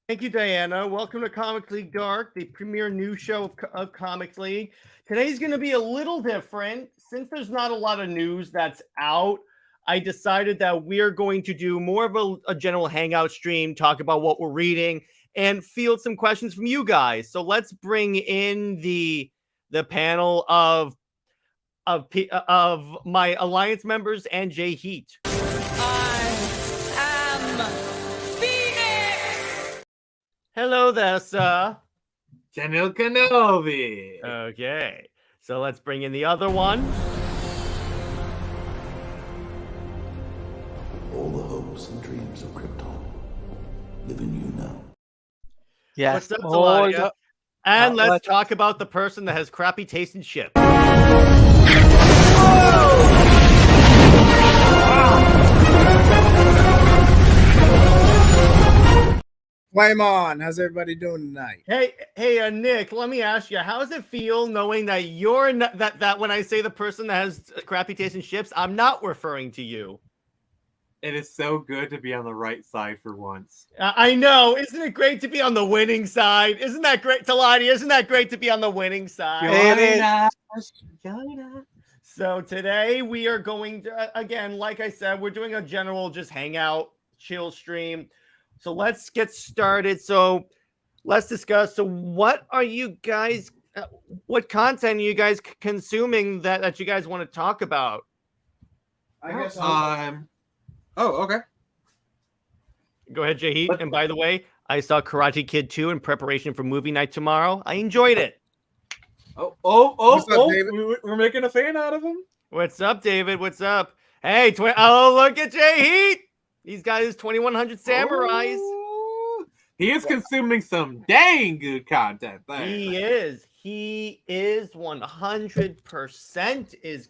Thank you, Diana. Welcome to Comics League Dark, the premier news show of Comics League. Today's going to be a little different. Since there's not a lot of news that's out, I decided that we're going to do more of a general hangout stream, talk about what we're reading, and field some questions from you guys. So let's bring in the panel of my alliance members and JJheat. I am Phoenix! Hello there, sir. General Kenobi. Okay, so let's bring in the other one. All the hopes and dreams of Krypton live in you now. Yes. What's up, Teladia? And let's talk about the person that has crappy taste in chips. Flame on. How's everybody doing tonight? Hey, Nick. Let me ask you, how does it feel knowing that you're not, that when I say the person that has crappy taste in chips, I'm not referring to you? It is so good to be on the right side for once. I know. Isn't it great to be on the winning side? Isn't that great, Teladia? Isn't that great to be on the winning side? So today we are going to, again, like I said, we're doing a general just hangout, chill stream. So let's get started. So let's discuss. So what are you guys, what content are you guys consuming that you guys want to talk about? I guess Oh, okay. Go ahead, JJheat. And by the way, I saw Karate Kid 2 in preparation for movie night tomorrow. I enjoyed it. We're making a fan out of him. What's up, David? What's up? Hey, oh, look at JJheat. He's got his 2100 Samurais. Oh, he is consuming some dang good content there. He is 100% is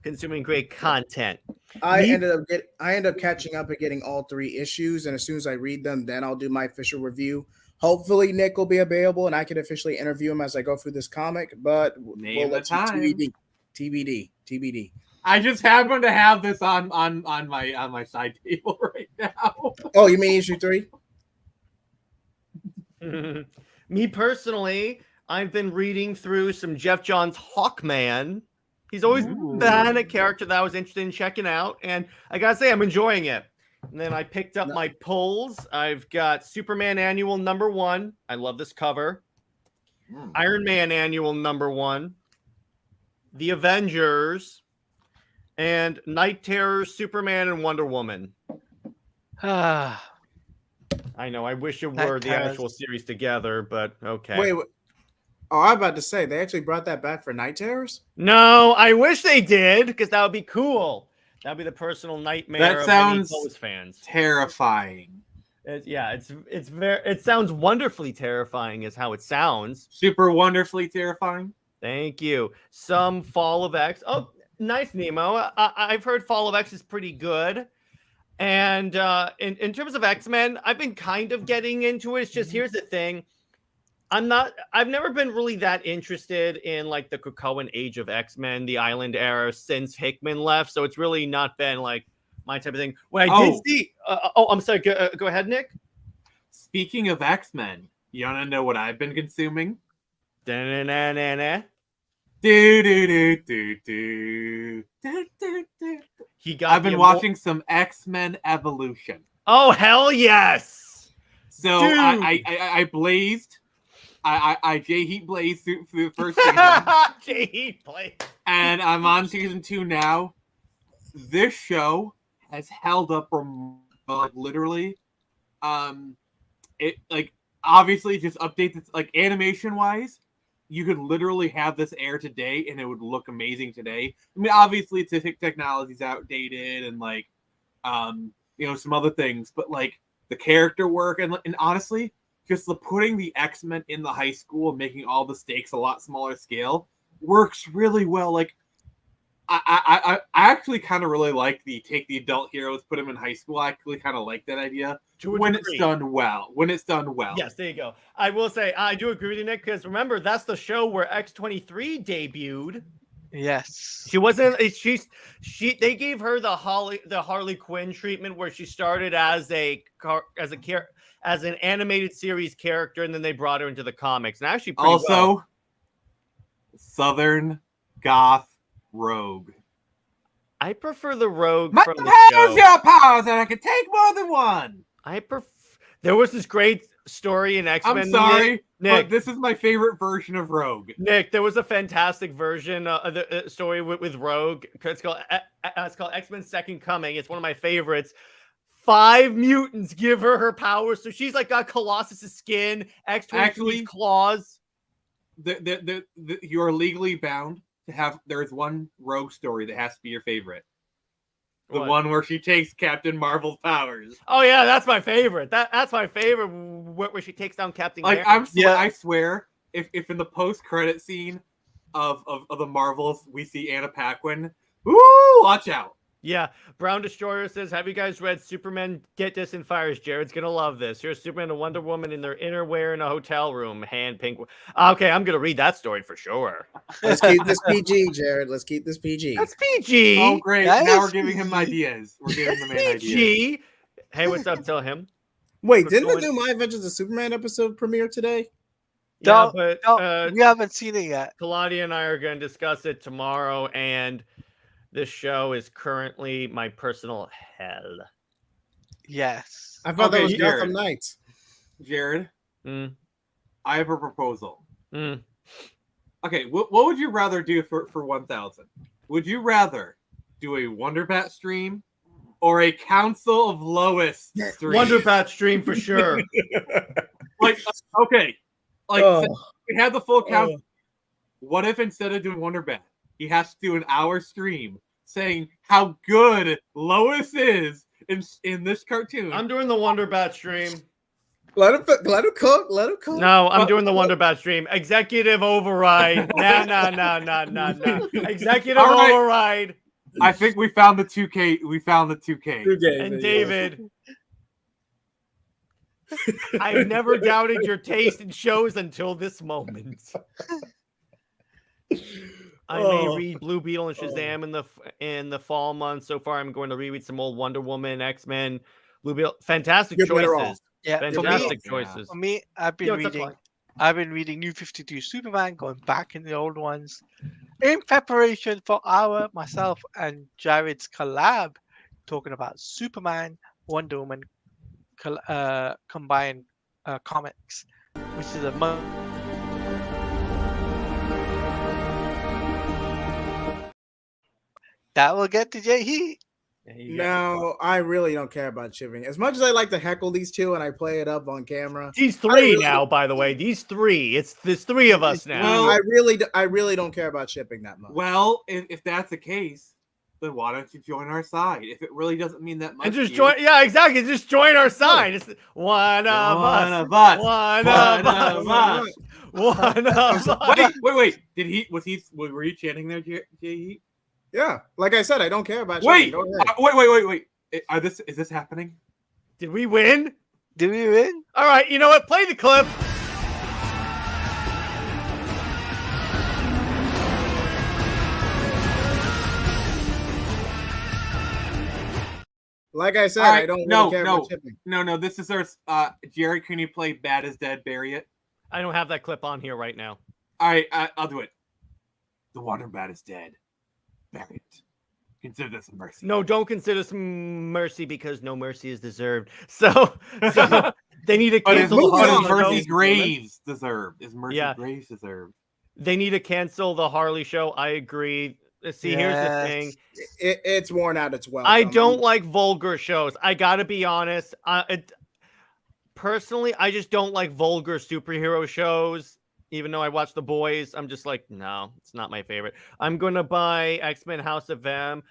consuming great content. I end up catching up and getting all 3 issues, and as soon as I read them, then I'll do my official review. Hopefully, Nick will be available, and I can officially interview him as I go through this comic. But we'll let you TBD. I just happen to have this on my side table right now. Oh, you mean issue 3? Me personally, I've been reading through some Jeff Johns Hawkman. He's always been a character that I was interested in checking out, and I gotta say, I'm enjoying it. And then I picked up my pulls. I've got Superman Annual #1. I love this cover. Iron Man Annual #1. The Avengers. And Night Terror, Superman, and Wonder Woman. I know. I wish it were the actual series together, but okay. Wait. Oh, I'm about to say, they actually brought that back for Night Terrors? No, I wish they did, because that would be cool. That would be the personal nightmare of any Pose fans. Terrifying. It sounds wonderfully terrifying is how it sounds. Super wonderfully terrifying. Thank you. Some Fall of X. Oh, nice, Nemo. I've heard Fall of X is pretty good. And in terms of X-Men, I've been kind of getting into it. It's just, here's the thing. I've never been really that interested in like the Krakoan age of X-Men, the Island era since Hickman left. So it's really not been like my type of thing. When I did see, I'm sorry. Go ahead, Nick. Speaking of X-Men, you want to know what I've been consuming? Da-na-na-na-na. I've been watching some X-Men Evolution. Oh, hell yes. So I blazed. I JJheat blazed through the first season. JJheat blazed. And I'm on season 2 now. This show has held up from literally. It like obviously just updates it, like animation wise. You could literally have this air today and it would look amazing today. I mean, obviously technology's outdated and like some other things, but like the character work and honestly, just putting the X-Men in the high school and making all the stakes a lot smaller scale works really well. Like I actually kind of really like take the adult heroes, put them in high school. I actually kind of like that idea when it's done well. Yes, there you go. I will say I do agree with you, Nick, because remember that's the show where X-23 debuted. Yes. She wasn't. They gave her the Harley Quinn treatment where she started as an animated series character, and then they brought her into the comics. And actually, pretty Also, well. Southern Goth Rogue. I prefer the Rogue My from the powers, show. your powers, and I can take more than one. There was this great story in X-Men. I'm sorry, Nick, but this is my favorite version of Rogue. Nick, there was a fantastic version of the story with Rogue. It's called X-Men Second Coming. It's one of my favorites. 5 mutants give her powers, so she's like got Colossus's skin, X-23's claws. You're legally bound to have. There's one Rogue story that has to be your favorite. The one where she takes Captain Marvel's powers. Oh yeah, that's my favorite. That's my favorite. Where she takes down Captain. Like America. I swear, if in the post-credit scene of the Marvels we see Anna Paquin, woo, watch out. Yeah, Brown Destroyer says, have you guys read Superman Get This and Fires? Jared's gonna love this. Here's Superman and Wonder Woman in their innerwear in a hotel room. Hand pink. Okay, I'm gonna read that story for sure. Let's keep this PG, Jared. Let's keep this PG. That's PG. Oh, great. That Now is we're giving him PG. ideas. We're giving the man ideas. PG. Hey, what's up? Tell him. Wait, didn't the new My Adventures of Superman episode premiere today? Yeah, No, but no, we haven't seen it yet. Teladia and I are going to discuss it tomorrow, and this show is currently my personal hell. Yes. I thought that Okay, was Jared. Gotham Knights. Jared, Mm, I have a proposal. mm. Okay, what would you rather do for 1,000? Would you rather do a Wonder Bat stream or a Council of Lois stream? Wonder Bat stream for sure. Like, okay. Like, Oh. since we had the full count. What if instead of doing Wonder Bat, he has to do an hour stream saying how good Lois is in this cartoon? I'm doing the Wonder Bat stream. Let him cook. Let him cook. No, I'm doing the Wonder Bat stream. Executive override. No. Executive All right. override. I think we found the 2K. We found the 2K. And David, I've never doubted your taste in shows until this moment. I may read Blue Beetle and Shazam in the fall months. So far, I'm going to reread some old Wonder Woman, X-Men, Blue Beetle. Fantastic You're better off. choices. Yeah. Fantastic Yeah. choices. For me, I've been reading New 52 Superman, going back in the old ones, in preparation for myself and Jared's collab, talking about Superman, Wonder Woman combined comics, which is a that will get to JJheat. No, I really don't care about shipping. As much as I like to heckle these two and I play it up on camera. These three now, by the way. These three. There's 3 of us now. Well, I really don't care about shipping that much. Well, if that's the case, then why don't you join our side? If it really doesn't mean that much, And just to join. you, Yeah, exactly. Just join our side. It's one of us. One of us. One One of of us. us. One of us. Wait. Were you chanting there, Jay? Yeah, like I said, I don't care about Wait, shipping. Go ahead. wait. Is this happening? Did we win? Did we win? All right. You know what? Play the clip. Like I said, All right, I don't no, really care about shipping. No. This is our. Jared, can you play "Bad is Dead"? Bury it. I don't have that clip on here right now. All right, I'll do it. The Wonder Bat is dead. Bury it. Consider this a mercy. No, don't consider some mercy because no mercy is deserved. So they need to But is cancel the Harley Mercy show. Graves deserved? Is Mercy Yeah. Graves deserved? They need to cancel the Harley show. I agree. See, here's the thing. It's worn out its welcome. I don't like vulgar shows. I gotta be honest. Personally, I just don't like vulgar superhero shows. Even though I watch The Boys, I'm just like, no, it's not my favorite. I'm gonna buy X-Men House of M.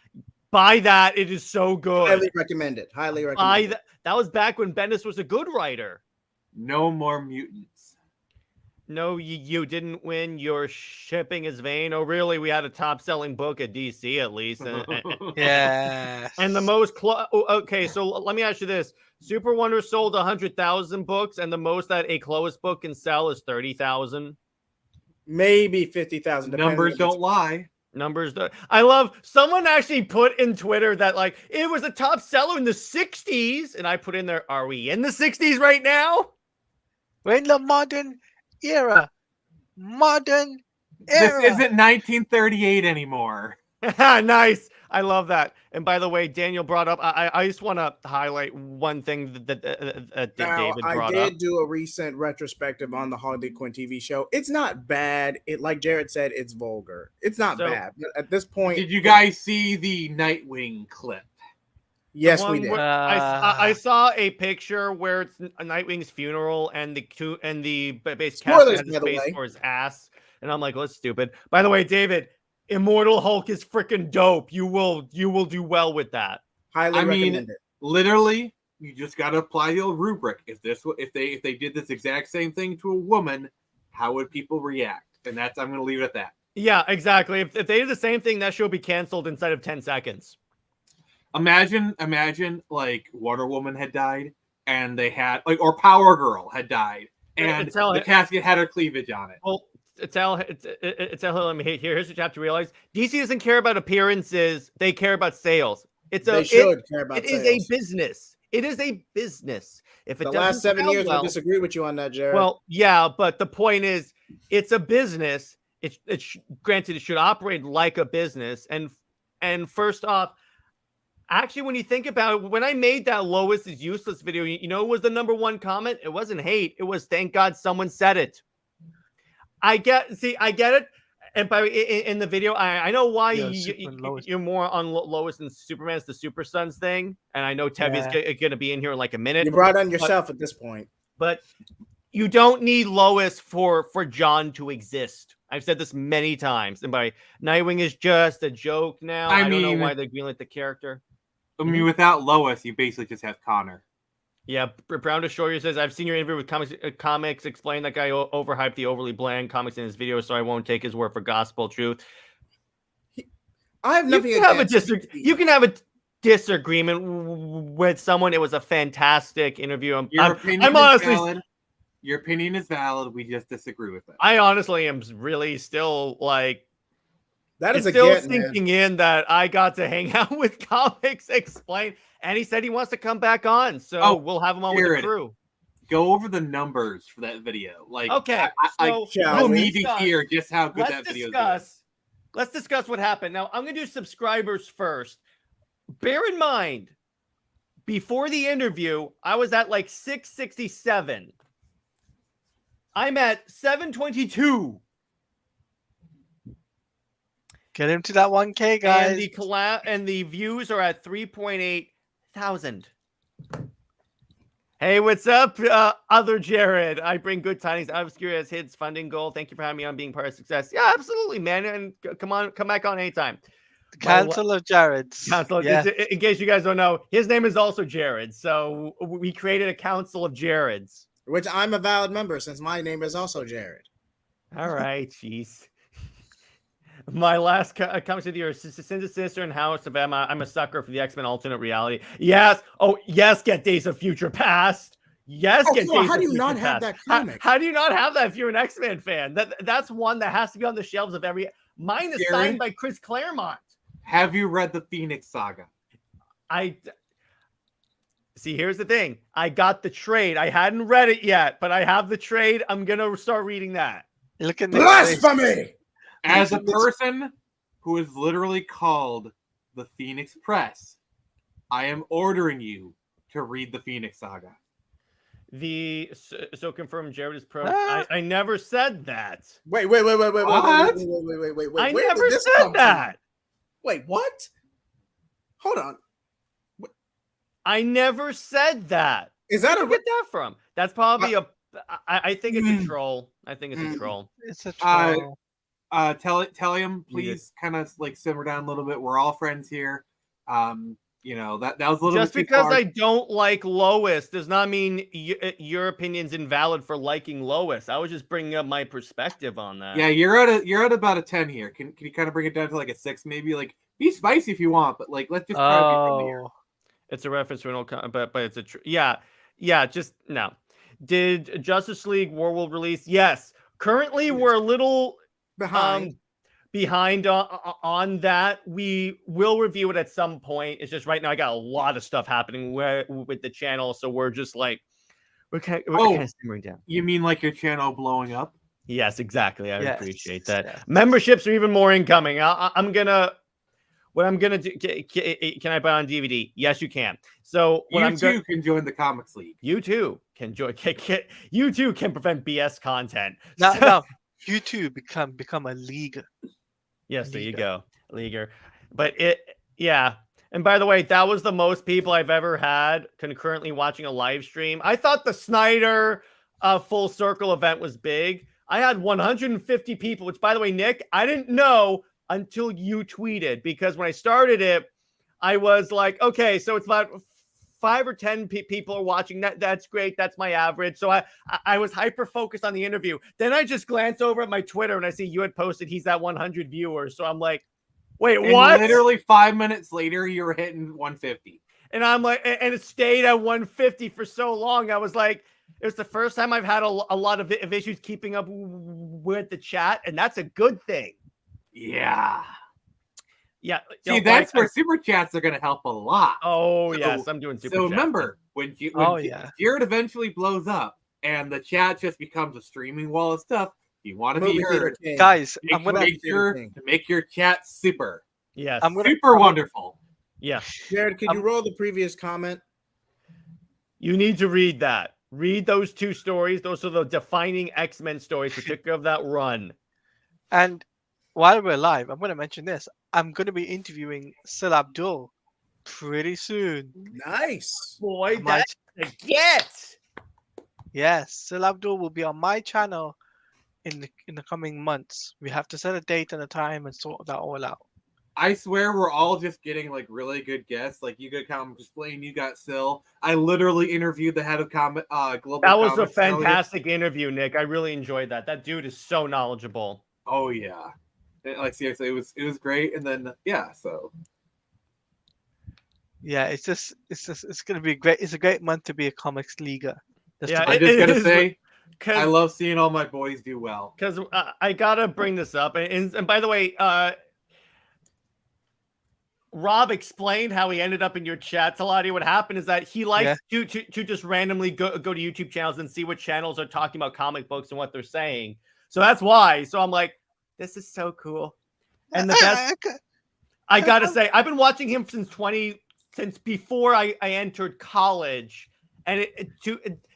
Buy that. It is so good. Highly recommend it. Highly recommend Buy it. that was back when Bendis was a good writer. No more mutants. No, you didn't win. Your shipping is vain. Oh, really? We had a top-selling book at DC at least. Yeah. And the most okay, so let me ask you this. Super Wonder sold 100,000 books, and the most that a Clovis book can sell is 30,000. Maybe 50,000. Numbers don't lie. Numbers. I love someone actually put in Twitter that like it was a top seller in the 60s, and I put in there, are we in the 60s right now? We're in the modern era. Modern This era. isn't 1938 anymore. Nice. I love that. And by the way, Daniel brought up. I just want to highlight one thing that Now, David brought I up. did do a recent retrospective on the Harley Quinn TV show. It's not bad. It, like Jared said, it's vulgar. It's not bad. But at this point, Did you guys see the Nightwing clip? yes, we did. I saw a picture where it's Nightwing's funeral and the base Spoilers, cast has by the space way. for his ass, and I'm like, well, that's stupid. By the way, David, Immortal Hulk is freaking dope. You will do well with that. Highly I mean, recommend it. literally, you just got to apply the old rubric. If they did this exact same thing to a woman, how would people react? And I'm going to leave it at that. Yeah, exactly. If they did the same thing, that show would be canceled inside of 10 seconds. Imagine like Wonder Woman had died, and they had or Power Girl had died, and the casket had her cleavage on it. Well, here's what you have to realize: DC doesn't care about appearances; they care about sales. They should care about it sales. It is a business. It is a business. If it the doesn't last 7 sell years, well, I disagree with you on that, Jared. well, yeah, but the point is, it's a business. Granted, it should operate like a business. And first off, actually, when you think about it, when I made that Lois is useless video, you know, it was the #1 comment. It wasn't hate. It was thank God someone said it. I get it. And in the video, I know why you're more on Lois and Superman. It's the Super Sons thing, and I know Tevi's going to be in here in like a minute. You brought on yourself at this point, but you don't need Lois for John to exist. I've said this many times, and by Nightwing is just a joke now. I don't know why they greenlit the character. I mean, without Lois, you basically just have Connor. Yeah, Brown Destroyer says, I've seen your interview with comics. Explain that guy overhyped the overly bland comics in his video, so I won't take his word for gospel truth. I have nothing against you can have a disagreement with someone. It was a fantastic interview. I'm honestly... Your opinion is valid. We just disagree with it. I honestly am really still like... That is still sinking in that I got to hang out with Comics Explain, and he said he wants to come back on, so we'll have him on with the crew. Go over the numbers for that video. Like, okay, I need to hear just how good that video is. Let's discuss what happened. Now, I'm going to do subscribers first. Bear in mind, before the interview, I was at like 667. I'm at 722. Get him to that 1K, guys. And the views are at 3.8 thousand. Hey, what's up, other Jared? I bring good tidings. Obscure as hits funding goal. Thank you for having me on, being part of success. Yeah, absolutely, man. And come back on anytime. The Council of Jareds. In case you guys don't know, his name is also Jared. So we created a Council of Jareds, which I'm a valid member since my name is also Jared. All right, jeez. My last comes with your Sinister and House of Emma. I'm a sucker for the X-Men alternate reality. Yes. Oh, yes. Get Days of Future Past. Yes. Get Days of Future Past. How do you not have that comic? How do you not have that if you're an X-Men fan? That's one that has to be on the shelves of every. Mine is signed by Chris Claremont. Have you read the Phoenix Saga? See, here's the thing. I got the trade. I hadn't read it yet, but I have the trade. I'm gonna start reading that. Look at blasphemy. As a person who is literally called the Phoenix Press, I am ordering you to read the Phoenix Saga. So confirmed Jared is pro. I never said that. Wait. What? I never said that. Wait, what? Hold on. I never said that. Is that Where did you get that from? That's probably I think it's a troll. I think it's a troll. It's a troll. Tell him, please, kind of like simmer down a little bit. We're all friends here. You know, that was a little just bit because hard. I don't like Lois does not mean your opinion's invalid for liking Lois. I was just bringing up my perspective on that. Yeah, you're at about a 10 here. Can you kind of bring it down to like a 6, maybe? Like, be spicy if you want, but like, let's just try to be friendly here. It's a reference to an old, but it's a yeah. Just no. Did Justice League War will release? Yes. Currently, we're a little behind. behind on that. We will review it at some point. It's just right now I got a lot of stuff happening with the channel, so we're just like we're kind of simmering down. You mean like your channel blowing up? Yes, exactly. I appreciate that. Yes. Memberships are even more incoming. I'm gonna. What I'm gonna do? Can I buy on DVD? Yes, you can. So you too can join the Comics League. You too can join. You too can prevent BS content. Now, you too become a leaguer. Yes, there you go, leaguer. But yeah. And by the way, that was the most people I've ever had concurrently watching a live stream. I thought the Snyder Full Circle event was big. I had 150 people, which, by the way, Nick, I didn't know until you tweeted, because when I started it, I was like, okay, so it's about 5 or 10 people are watching. That's great. That's my average. So I was hyper focused on the interview. Then I just glanced over at my Twitter and I see you had posted he's at 100 viewers. So I'm like, wait, what? Literally 5 minutes later, you were hitting 150. And I'm like, and it stayed at 150 for so long. I was like, it's the first time I've had a lot of issues keeping up with the chat, and that's a good thing. Yeah. Yeah. See, that's where super chats are going to help a lot. Oh, yes. I'm doing super chats. So remember, when Jared eventually blows up and the chat just becomes a streaming wall of stuff, you want to be heard. Guys, I'm going to make sure to make your chat super. Yes. Super wonderful. Yeah. Jared, could you roll the previous comment? You need to read that. Read those 2 stories. Those are the defining X-Men stories, particularly of that run. And while we're live, I'm going to mention this. I'm going to be interviewing Sil Abdul pretty soon. Nice. Boy, that's a get. Yes, Sil Abdul will be on my channel in the coming months. We have to set a date and a time and sort that all out. I swear we're all just getting like really good guests. Like you got Comic Explain, you got Sil. I literally interviewed the head of Global. That was a fantastic interview, Nick. I really enjoyed that. That dude is so knowledgeable. Oh yeah, like seriously, it was great. And then so it's gonna be great. It's a great month to be a comics leaguer. I'm just gonna say, I love seeing all my boys do well. Because I gotta bring this up, and by the way, Rob explained how he ended up in your chat. Teladia, what happened is that he likes to just randomly go to YouTube channels and see what channels are talking about comic books and what they're saying. So that's why. So I'm like, this is so cool. And the best, I gotta say, I've been watching him since before I entered college, and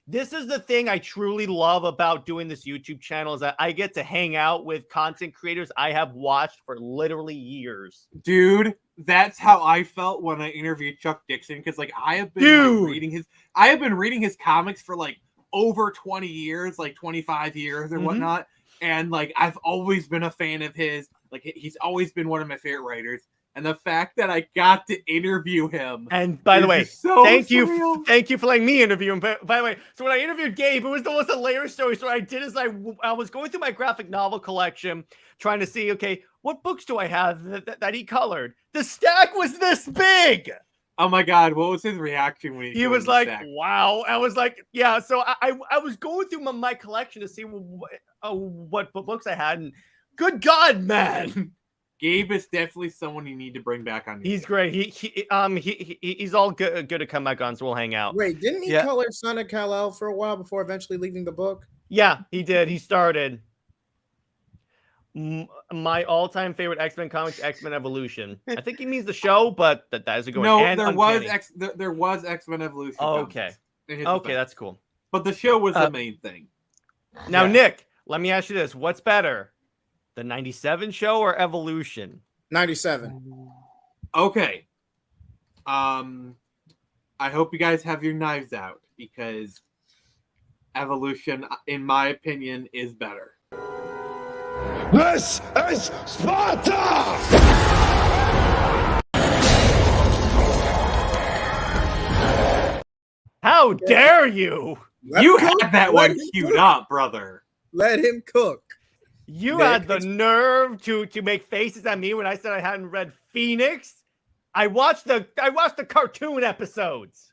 this is the thing I truly love about doing this YouTube channel is that I get to hang out with content creators I have watched for literally years. Dude, that's how I felt when I interviewed Chuck Dixon, because like I have been reading his comics for like over 20 years, like 25 years or whatnot, and like I've always been a fan of his. Like he's always been one of my favorite writers. And the fact that I got to interview him. And by the way, thank you for letting me interview him. By the way, so when I interviewed Gabe, it was the most hilarious story. So what I did is I was going through my graphic novel collection, trying to see, okay, what books do I have that he colored? The stack was this big. Oh my God, what was his reaction when he was like, wow. I was like, yeah. So I was going through my collection to see what books I had. And good God, man. Gabe is definitely someone you need to bring back on. He's great. He's all good to come back on, so we'll hang out. Wait, didn't he color Son of Kal-El for a while before eventually leaving the book? Yeah, he did. He started. My all-time favorite X-Men comics, X-Men Evolution. I think he means the show, but that is a good one. No, there was X-Men Evolution. Oh, okay. Okay, that's cool. But the show was the main thing. Now, Nick, let me ask you this. What's better? The 97 show or Evolution? 97. Okay. I hope you guys have your knives out because Evolution, in my opinion, is better. This is Sparta! How dare you? You had that one queued up, brother. Let him cook. You had the nerve to make faces at me when I said I hadn't read Phoenix. I watched the cartoon episodes.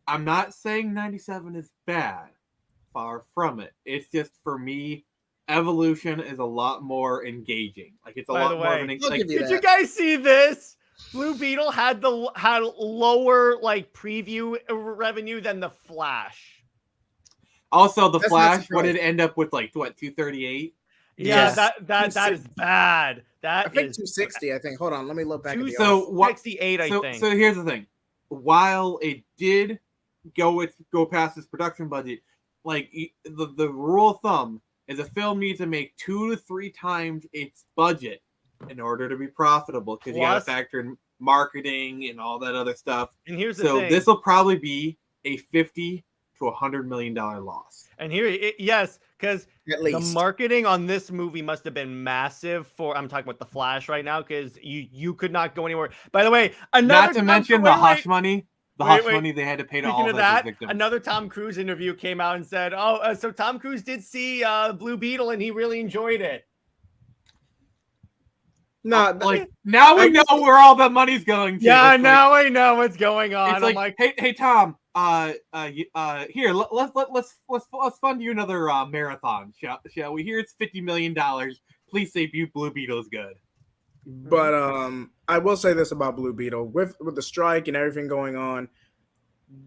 I'm not saying 97 is bad. Far from it. It's just for me, Evolution is a lot more engaging. Like it's a By lot the more of way, an I'll like, give you did that. you guys see this? Blue Beetle had lower like preview revenue than the Flash. also the That's not Flash. What did surprising. it end up with? Like what, 238? Yeah, Yes. that is bad. I That think is 260. I think. Hold on, let me look back at the So article. what? 268, I think. So here's the thing. While it did go past its production budget, like the rule of thumb is a film needs to make 2 to 3 times its budget in order to be profitable, because you got to Plus- factor in marketing and all that other stuff. And here's the So thing. this will probably be a $50 to $100 million loss. And yes, because At the least. marketing on this movie must have been massive for. I'm talking about the Flash right now, because you could not go anywhere. By the way, another Not to mention the hush money. The hush money they had to pay to all Speaking of of his that, victims. another Tom Cruise interview came out and said, "Oh, so Tom Cruise did see Blue Beetle and he really enjoyed it." No, like now we know where all the money's going to. Yeah, It's now I know what's going on. It's I'm like, hey Tom, here let's fund you another marathon, shall we? Here it's $50 million. Please say Blue Beetle is good. but I will say this about Blue Beetle with the strike and everything going on.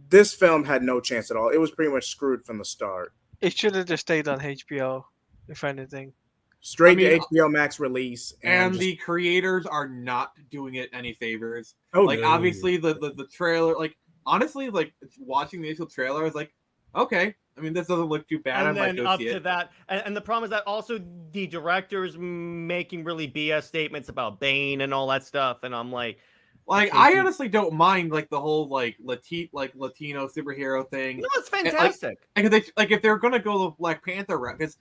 This film had no chance at all. It was pretty much screwed from the start. It should have just stayed on HBO, if anything. Straight to HBO Max release, and just, the creators are not doing it any favors. Oh, like no. obviously the trailer, like honestly, like watching the initial trailer, I was like, okay, I mean this doesn't look too bad. And I might then go up see to it. that, and the problem is that also the director's making really BS statements about Bane and all that stuff, and I'm like, Like okay, I dude. honestly don't mind like the whole like Latino superhero thing. No, it's fantastic. Like if they're gonna go the Black Panther route, because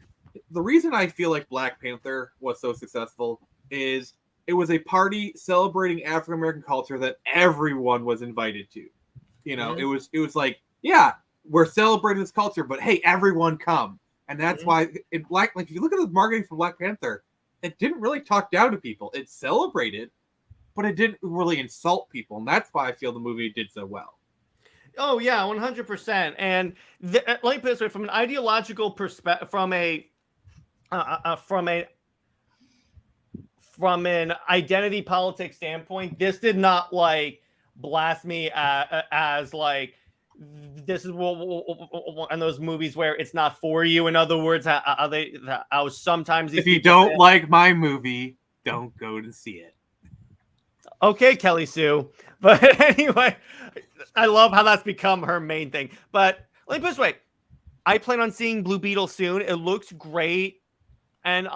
the reason I feel like Black Panther was so successful is it was a party celebrating African American culture that everyone was invited to. You know, Mhm. it was like, yeah, we're celebrating this culture, but hey, everyone come. And that's why in like if you look at the marketing for Black Panther, it didn't really talk down to people. It celebrated, but it didn't really insult people, and that's why I feel the movie did so well. Oh yeah, 100%. And let me put it this way: from an ideological perspective, from an identity politics standpoint, this did not like blast me as like this is one of those movies where it's not for you. In other words, how sometimes these If you people don't say, like my movie, don't go to see it. okay, Kelly Sue. But anyway, I love how that's become her main thing. But let me put it this way: I plan on seeing Blue Beetle soon. It looks great, and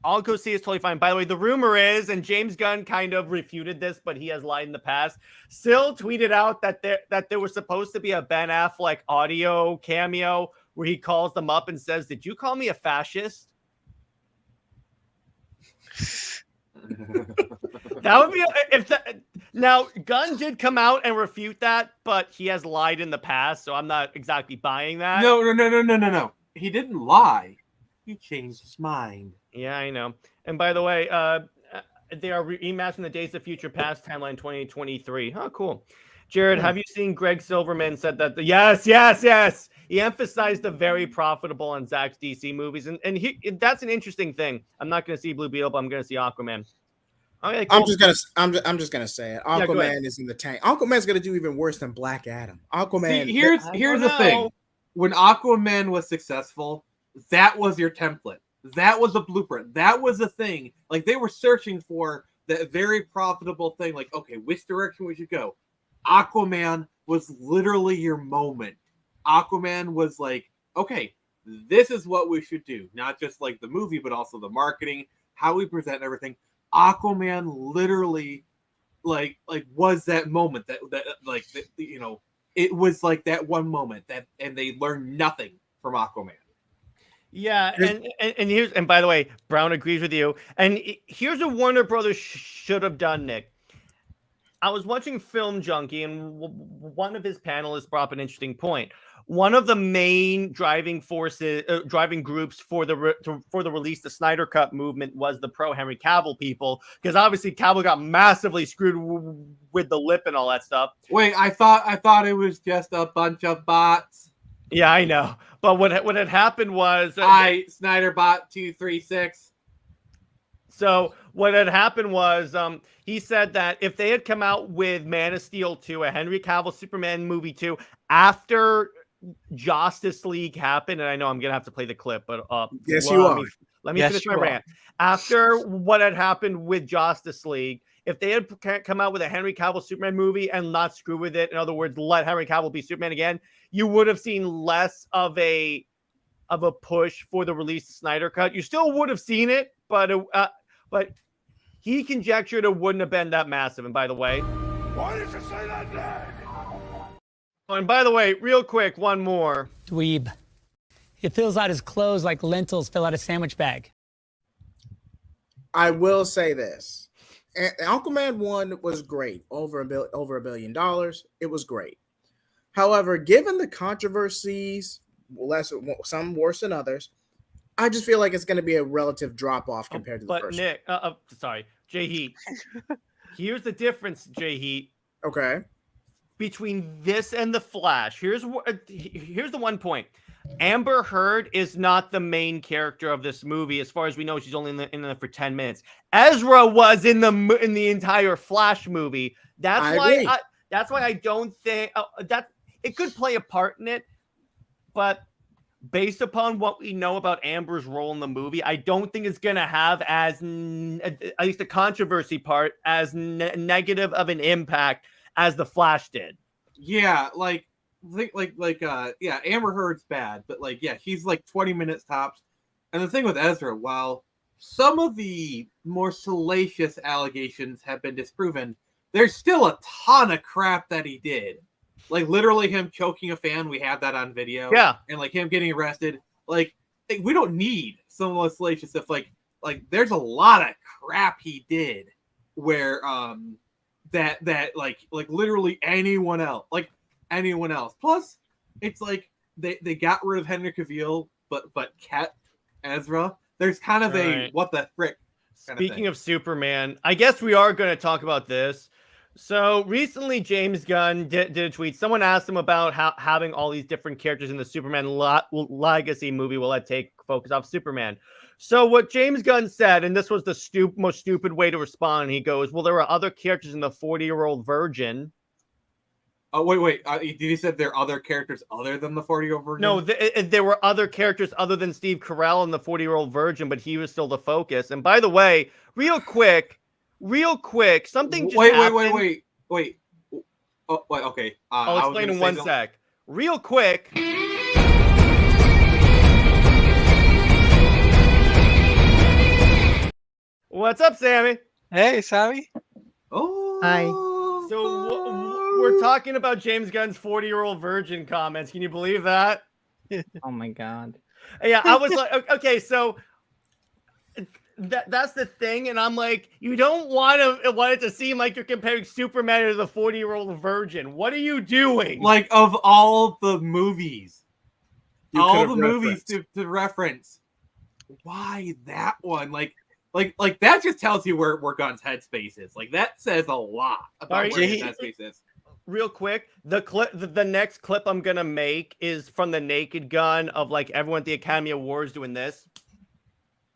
I'll go see it. It's totally fine. By the way, the rumor is, and James Gunn kind of refuted this, but he has lied in the past. Still tweeted out that there was supposed to be a Ben Affleck audio cameo where he calls them up and says, "Did you call me a fascist?" That would be now Gunn did come out and refute that, but he has lied in the past, so I'm not exactly buying that. No. He didn't lie. He changed his mind. Yeah, I know. And by the way, they are reimagining the Days of Future Past timeline 2023. Oh, cool. Jared, have you seen Greg Silverman said that? Yes. He emphasized the very profitable on Zack's DC movies, and that's an interesting thing. I'm not going to see Blue Beetle, but I'm going to see Aquaman. Okay, cool. I'm just gonna say it. Aquaman is in the tank. Aquaman's gonna do even worse than Black Adam. Aquaman. See, here's the thing. When Aquaman was successful, that was your template. That was the blueprint. That was the thing. Like they were searching for that very profitable thing. Like, okay, which direction we should go? Aquaman was literally your moment. Aquaman was like, okay, this is what we should do. Not just like the movie, but also the marketing, how we present everything. Aquaman literally like was that moment that you know, it was like that one moment that, and they learned nothing from Aquaman. Yeah, and by the way, Brown agrees with you. And here's what Warner Brothers should have done, Nick. I was watching Film Junkie, and one of his panelists brought up an interesting point. One of the main driving groups for the release, the Snyder Cut movement, was the pro Henry Cavill people, because obviously Cavill got massively screwed with the lip and all that stuff. Wait, I thought it was just a bunch of bots. Yeah, I know. But what had happened was Snyderbot 236. So what had happened was he said that if they had come out with Man of Steel 2, a Henry Cavill Superman movie 2, after Justice League happened, and I know I'm going to have to play the clip, but Yes, you are. Let me finish my rant. After what had happened with Justice League, if they had come out with a Henry Cavill Superman movie and not screw with it, in other words, let Henry Cavill be Superman again, you would have seen less of a push for the release of Snyder Cut. You still would have seen it, but he conjectured it wouldn't have been that massive. And by the way, Why did you say that name? oh, and by the way, real quick, one more. Dweeb. He fills out his clothes like lentils fill out a sandwich bag. I will say this. Aquaman 1 was great. Over $1 billion. It was great. However, given the controversies, some worse than others, I just feel like it's going to be a relative drop off compared to the first. But Nick, sorry, JHeat. Here's the difference, JHeat. Okay. Between this and the Flash, here's the one point. Amber Heard is not the main character of this movie. As far as we know, she's only in there for 10 minutes. Ezra was in the entire Flash movie. That's why I don't think that it could play a part in it, but based upon what we know about Amber's role in the movie, I don't think it's going to have at least the controversy part, as negative of an impact as the Flash did. Yeah, Amber Heard's bad, but she's 20 minutes tops. And the thing with Ezra, while some of the more salacious allegations have been disproven, there's still a ton of crap that he did. Literally him choking a fan, we have that on video. Yeah. And him getting arrested. We don't need some of the salacious stuff. There's a lot of crap he did where that literally anyone else. Plus, it's they got rid of Henry Cavill, but kept Ezra. There's kind of a what the frick. Speaking of Superman, I guess we are going to talk about this. So recently, James Gunn did a tweet. Someone asked him about how having all these different characters in the Superman Legacy movie will that take focus off Superman. So what James Gunn said, and this was the most stupid way to respond, he goes, well, there are other characters in the 40-year-old virgin. Oh, wait. Did he say there are other characters other than the 40-year-old virgin? No, there were other characters other than Steve Carell in the 40-year-old virgin, but he was still the focus. And by the way, real quick, something just happened. Wait. Oh, wait, okay. I'll explain in one sec. Real quick. What's up, Sammy? Hey, Sammy. Oh. Hi. So we're talking about James Gunn's 40-year-old virgin comments. Can you believe that? Oh my god. Yeah, I was like, okay, so that's the thing, and I'm like, you don't want it to seem like you're comparing Superman to the 40-year-old virgin. What are you doing? Of all the movies, to to reference, why that one? Like that just tells you where Gunn's headspace is. That says a lot about where his headspace is. Real quick, the next clip I'm gonna make is from the Naked Gun of everyone at the Academy Awards doing this.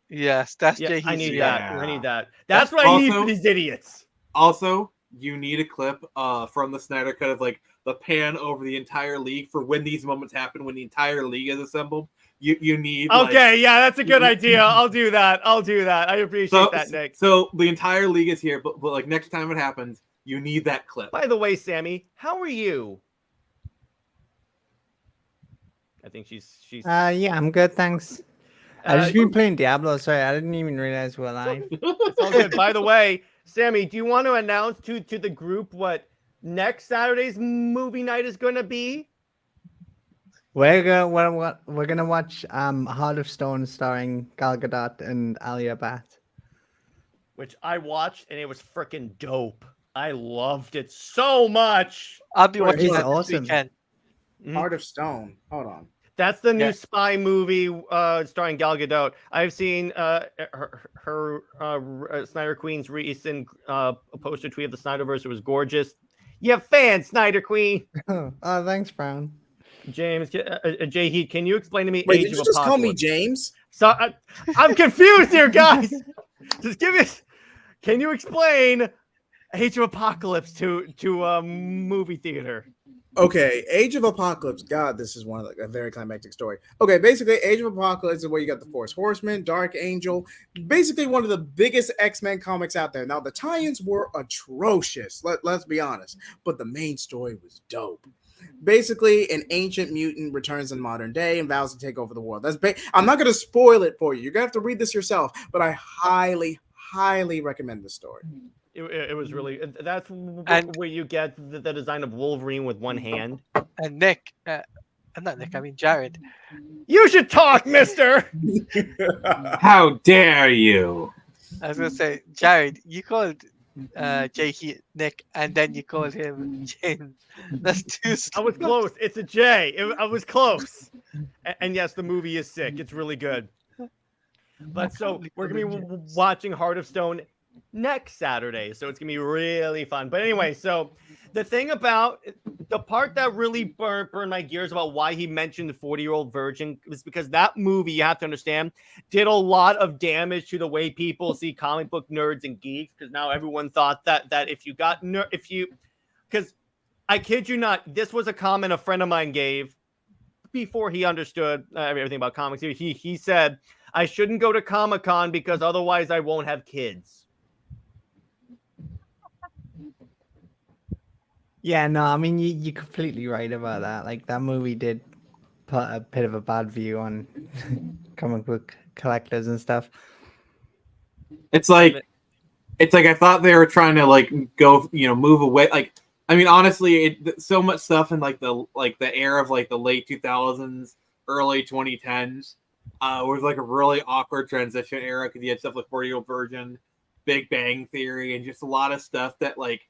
Yes, that's JHeat. I need that. I need that. That's what I need for these idiots. Also, you need a clip from the Snyder Cut of the pan over the entire league for when these moments happen, when the entire league is assembled. You need. Okay, yeah, that's a good idea. I'll do that. I appreciate that, Nick. So the entire league is here, but next time it happens, you need that clip. By the way, Sammy, how are you? I think she's. Yeah, I'm good, thanks. I've just been playing Diablo. Sorry, I didn't even realize we're live. It's all good. By the way, Sammy, do you want to announce to the group what next Saturday's movie night is going to be? We're gonna watch Heart of Stone starring Gal Gadot and Alia Bhatt, which I watched and it was freaking dope. I loved it so much. I'll be watching that awesome. this weekend. Heart of Stone. Hold on. That's the new spy movie starring Gal Gadot. I've seen her Snyder Queen's recent poster tweet of the Snyderverse. It was gorgeous. You have fans, Snyder Queen. Oh, thanks, Brown. James, JHeat, can you explain to me Wait, Age did of you just call me Apocalypse? James? So I'm confused here, guys. Just give me. Can you explain Age of Apocalypse to a movie theater? Okay, Age of Apocalypse. God, this is one of a very climactic story. Okay, basically, Age of Apocalypse is where you got the Force Horsemen, Dark Angel, basically one of the biggest X-Men comics out there. Now, the tie-ins were atrocious. Let's be honest, but the main story was dope. Basically, an ancient mutant returns in modern day and vows to take over the world. I'm not going to spoil it for you. You're going to have to read this yourself, but I highly, highly recommend this story. It was really that's where you get the design of Wolverine with one hand. And Nick, not Nick, I mean Jared. You should talk, Mister. How dare you? I was gonna say, Jared, you called JHeat Nick, and then you called him James. That's too. I was close. It's a J. I was close. And yes, the movie is sick. It's really good. But so we're gonna be watching Heart of Stone next Saturday, so it's gonna be really fun. But anyway, so the thing about the part that really burned my gears about why he mentioned the 40-year-old virgin was because that movie, you have to understand, did a lot of damage to the way people see comic book nerds and geeks, because now everyone thought that if you got because I kid you not, this was a comment a friend of mine gave before he understood everything about comics. He said, I shouldn't go to Comic-Con because otherwise I won't have kids. Yeah, no, I mean you're completely right about that. Like that movie did put a bit of a bad view on comic book collectors and stuff. It's like I thought they were trying to like go, move away. Like, I mean, honestly, so much stuff in like the era of like the late 2000s, early 2010s was like a really awkward transition era because you had stuff like 40-Year-Old Virgin, Big Bang Theory, and just a lot of stuff that like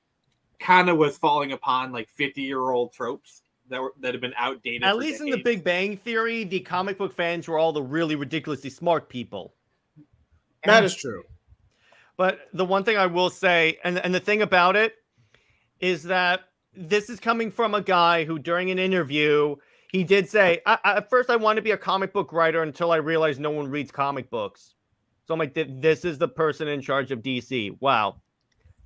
kind of was falling upon like 50-year-old tropes that had been outdated. At least in the Big Bang Theory, the comic book fans were all the really ridiculously smart people. That is true. But the one thing I will say, and the thing about it, is that this is coming from a guy who, during an interview, he did say, at first I wanted to be a comic book writer until I realized no one reads comic books. So I'm like, this is the person in charge of DC. Wow.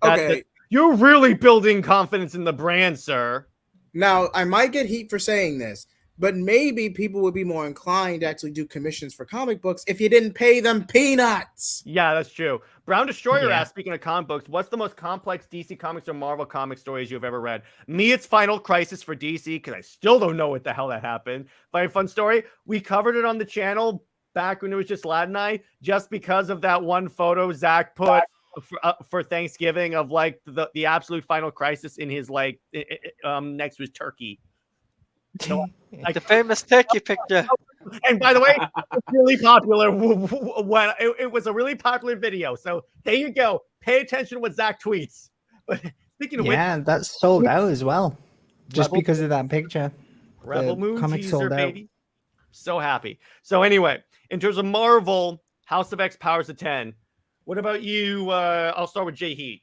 Okay. You're really building confidence in the brand, sir. Now, I might get heat for saying this, but maybe people would be more inclined to actually do commissions for comic books if you didn't pay them peanuts. Yeah, that's true. Brown Destroyer asked, speaking of comic books, what's the most complex DC Comics or Marvel comic stories you've ever read? Me, it's Final Crisis for DC, because I still don't know what the hell that happened. But a fun story, we covered it on the channel back when it was just Lad and I, just because of that one photo Zach put for Thanksgiving of like the absolute Final Crisis in his like next to his turkey. So, the famous turkey picture. And by the way, it's really popular. When it was a really popular video. So there you go. Pay attention to what Zach tweets. But speaking of which, that's sold out as well, just Rebel because of that picture. Rebel Moon comic teaser, sold out. baby. So happy. So anyway, in terms of Marvel, House of X powers of 10. What about you? I'll start with JHeat.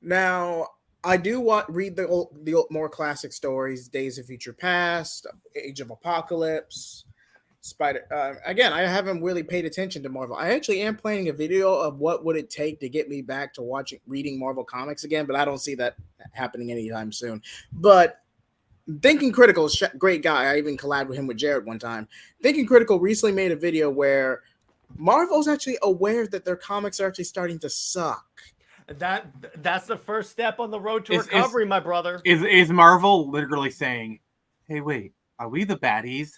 Now, I do read the more classic stories: Days of Future Past, Age of Apocalypse, Spider. Again, I haven't really paid attention to Marvel. I actually am planning a video of what would it take to get me back to reading Marvel comics again, but I don't see that happening anytime soon. But Thinking Critical, great guy. I even collabed with him with Jared one time. Thinking Critical recently made a video where Marvel's actually aware that their comics are actually starting to suck. That's the first step on the road to recovery, my brother. Is Marvel literally saying, "Hey, wait, are we the baddies?"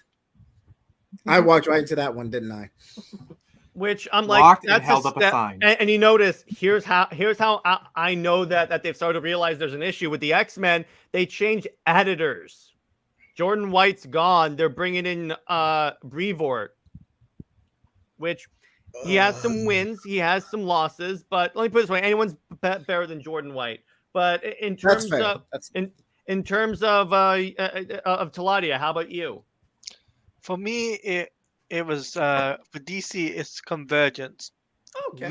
I walked right into that one, didn't I? Which I'm like, Walked that's and held up a sign. And you notice here's how I know that they've started to realize there's an issue with the X-Men. They changed editors. Jordan White's gone. They're bringing in Brevoort, which he has some wins, he has some losses, but let me put it this way: anyone's better than Jordan White. But in terms of in terms of Teladia, how about you? For me, it was for DC. It's Convergence. Okay.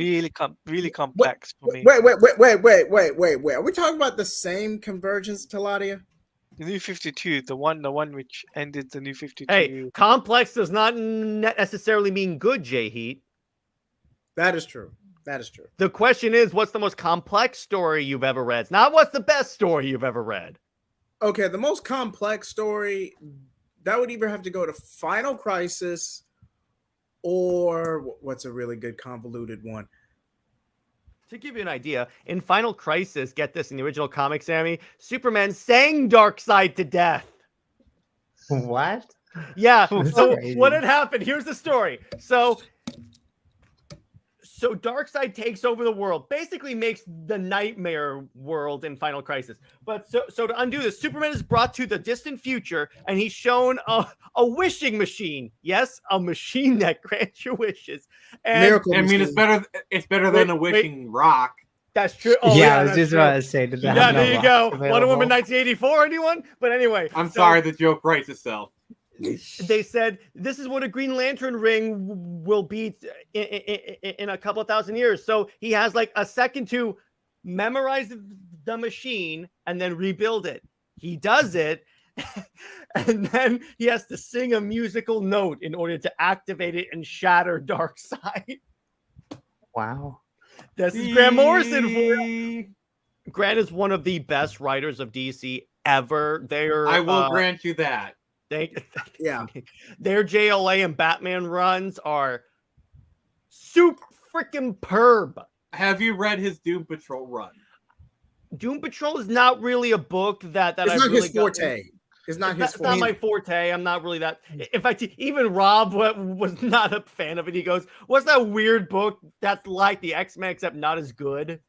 Really complex for me. Wait. Are we talking about the same Convergence, Teladia? The New 52, the one which ended the New 52. Hey, complex does not necessarily mean good, JHeat. That is true. That is true. The question is, what's the most complex story you've ever read? It's not what's the best story you've ever read. Okay, the most complex story, that would either have to go to Final Crisis or what's a really good convoluted one? To give you an idea, in Final Crisis, get this, in the original comic, Sammy, Superman sang Darkseid to death. What? Yeah, That's so crazy. what had happened? Here's the story. So Darkseid takes over the world, basically makes the nightmare world in Final Crisis. But so to undo this, Superman is brought to the distant future, and he's shown a wishing machine. Yes, a machine that grants your wishes. And Miracle I mean, it's Machine. better than a wishing rock. that's true. Oh, yeah, I was that's just true. about to say, did that Yeah, have no there you go. rocks Wonder Woman available? 1984, anyone? But anyway. I'm so sorry, the joke writes itself. They said, this is what a Green Lantern ring will be in a couple thousand years. So he has like a second to memorize the machine and then rebuild it. He does it. And then he has to sing a musical note in order to activate it and shatter Darkseid. Wow. This is Grant Morrison for you. Grant is one of the best writers of DC ever. I will grant you that. Yeah. Their JLA and Batman runs are super freaking perb. Have you read his Doom Patrol run? Doom Patrol is not really a book that It's I not really his forte. It's not his It's not my forte. I'm not really that. In fact, even Rob was not a fan of it. He goes, "What's that weird book that's like the X-Men except not as good?"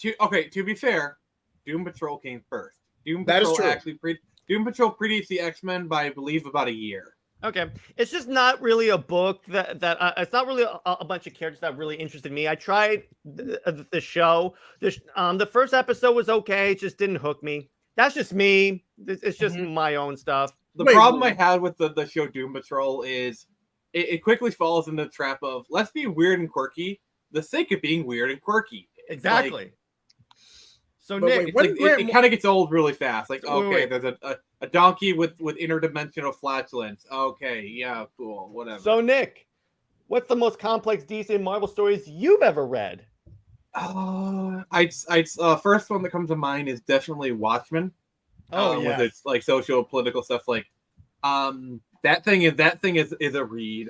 To be fair, Doom Patrol came first. Doom That is Patrol true. Doom Patrol predates the X-Men by, I believe, about a year. Okay, it's just not really a book that it's not really a bunch of characters that really interested me. I tried the show. The first episode was okay. It just didn't hook me. That's just me. It's just my own stuff. The problem I had with the show Doom Patrol is it quickly falls into the trap of let's be weird and quirky, the sake of being weird and quirky. Exactly. So But Nick, wait, it kind of gets old really fast. Like, okay, wait. there's a donkey with interdimensional flatulence. Okay, yeah, cool, whatever. So Nick, what's the most complex DC and Marvel stories you've ever read? First one that comes to mind is definitely Watchmen. With its like social political stuff. Like, that thing is a read.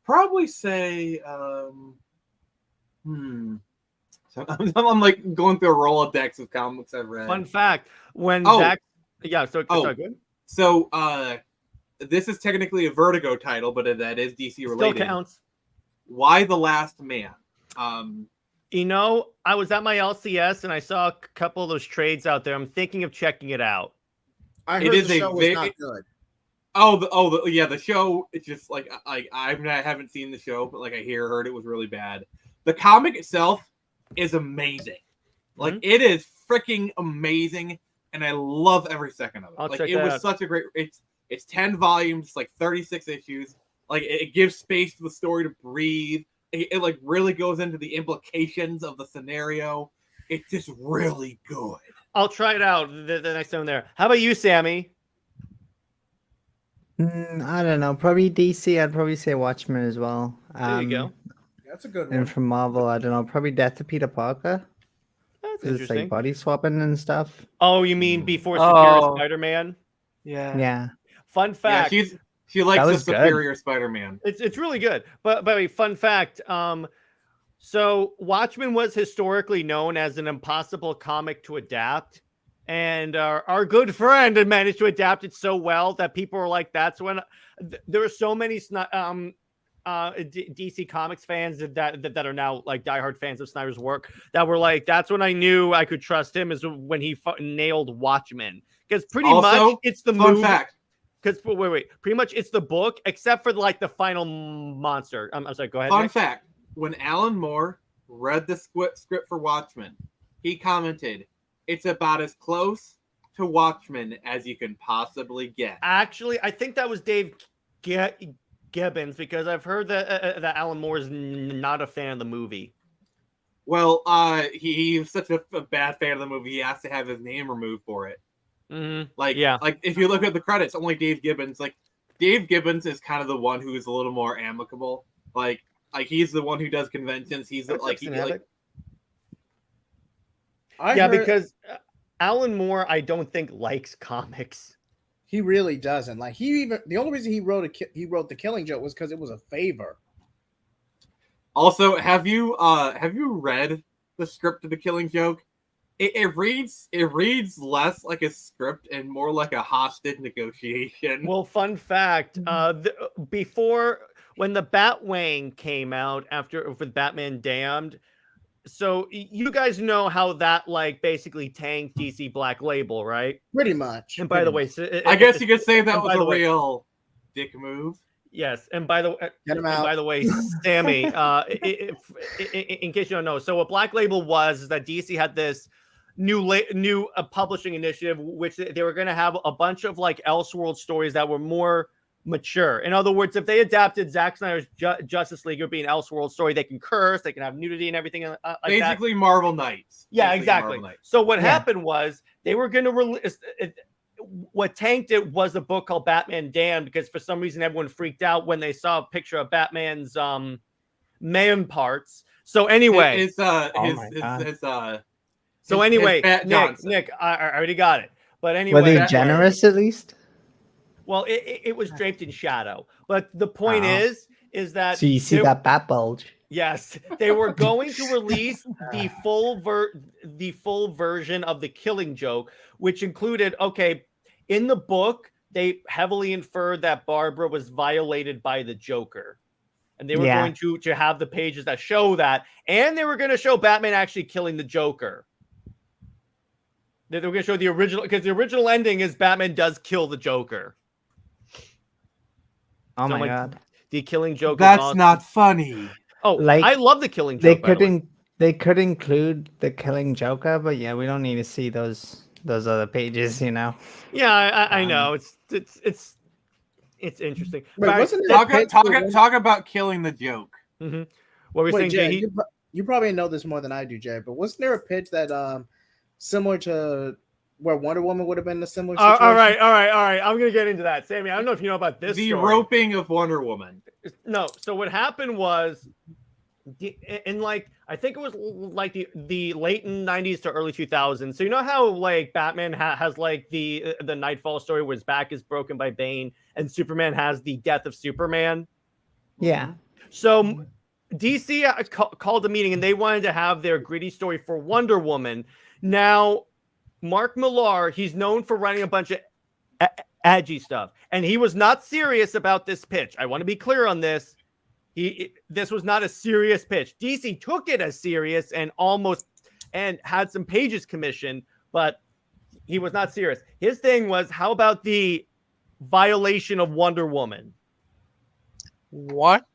Probably say, So I'm like going through a Rolodex of comics I've read. Fun fact: when Zach, good. So this is technically a Vertigo title, but that is DC related. Still counts. Why the Last Man? You know, I was at my LCS and I saw a couple of those trades out there. I'm thinking of checking it out. I heard the show was not good. The show. It's just like I haven't seen the show, but like I heard it was really bad. The comic itself is amazing. Like it is freaking amazing, and I love every second of it. It was such a great. It's 10 volumes, like 36 issues. Like it gives space for the story to breathe. It like really goes into the implications of the scenario. It's just really good. I'll try it out the next time I'm there. How about you, Sammy? I don't know. Probably DC. I'd probably say Watchmen as well. There you go. That's a good one. And from Marvel, I don't know. Probably Death of Peter Parker. That's It's interesting. like body swapping and stuff. Oh, you mean before Superior Spider-Man? Yeah. Yeah. Fun fact. Yeah, she likes the good. Superior Spider-Man. It's really good. But by the way, fun fact. So Watchmen was historically known as an impossible comic to adapt. And our good friend had managed to adapt it so well that people were like, that's when there were so many DC Comics fans that are now like diehard fans of Snyder's work that were like, that's when I knew I could trust him, is when he nailed Watchmen. Because pretty much it's the movie. Fact. Because pretty much it's the book except for like the final monster. I'm sorry, go ahead. Fun Nick. fact: when Alan Moore read the script for Watchmen, he commented, "It's about as close to Watchmen as you can possibly get." Actually, I think that was Dave Gibbons, because I've heard that Alan Moore is not a fan of the movie. Well, he's such a bad fan of the movie, he has to have his name removed for it. Like, yeah. like if you look at the credits, only Dave Gibbons. Like, Dave Gibbons is kind of the one who is a little more amicable. Like he's the one who does conventions. He's because Alan Moore, I don't think likes comics. He really doesn't. Like the only reason he wrote The Killing Joke was because it was a favor. Also, have you read the script of The Killing Joke? It reads less like a script and more like a hostage negotiation. Well, fun fact: before when the Batwing came out with Batman Damned, so you guys know how that like basically tanked DC Black Label, right? Pretty much. And by the way, I guess you could say that was a real dick move. Yes, and by the way, Sammy, in case you don't know, so what Black Label was is that DC had this new publishing initiative, which they were going to have a bunch of like Elseworld stories that were more mature. In other words, if they adapted Zack Snyder's Justice League, it would be an Elseworld story. They can curse, they can have nudity and everything like basically that. Marvel Knights. Yeah, exactly. So what happened was they were going to release. What tanked it was a book called Batman Damned, because for some reason everyone freaked out when they saw a picture of Batman's man parts. So anyway, Nick, I already got it. But anyway, were they generous at least? Well, it was draped in shadow. But the point is that so you see that bat bulge. Yes, they were going to release the full version of The Killing Joke, which included, in the book, they heavily inferred that Barbara was violated by the Joker. And they were going to have the pages that show that. And they were going to show Batman actually killing the Joker. They were going to show the original, because the original ending is Batman does kill the Joker. Oh my God. The Killing Joke That's is awesome. not funny. Oh, like, I love The Killing Joke. They could include The Killing Joker, but yeah, we don't need to see those other pages, you know. Yeah, I know. It's interesting. Wait, talk about killing the joke. Mm-hmm. What were we saying, Jay? You probably know this more than I do, Jay. But wasn't there a pitch that similar to where Wonder Woman would have been a similar situation? All right. I'm gonna get into that, Sammy. I don't know if you know about this. The story. roping of Wonder Woman. No. So what happened was, in like I think it was like the late 90s to early 2000s. So you know how like Batman has like the Nightfall story where his back is broken by Bane, and Superman has the death of Superman. Yeah. So DC called a meeting and they wanted to have their gritty story for Wonder Woman. Now, Mark Millar, he's known for writing a bunch of edgy stuff, and he was not serious about this pitch. I want to be clear on this. This was not a serious pitch. DC took it as serious and had some pages commissioned, but he was not serious. His thing was, how about the violation of Wonder Woman? What?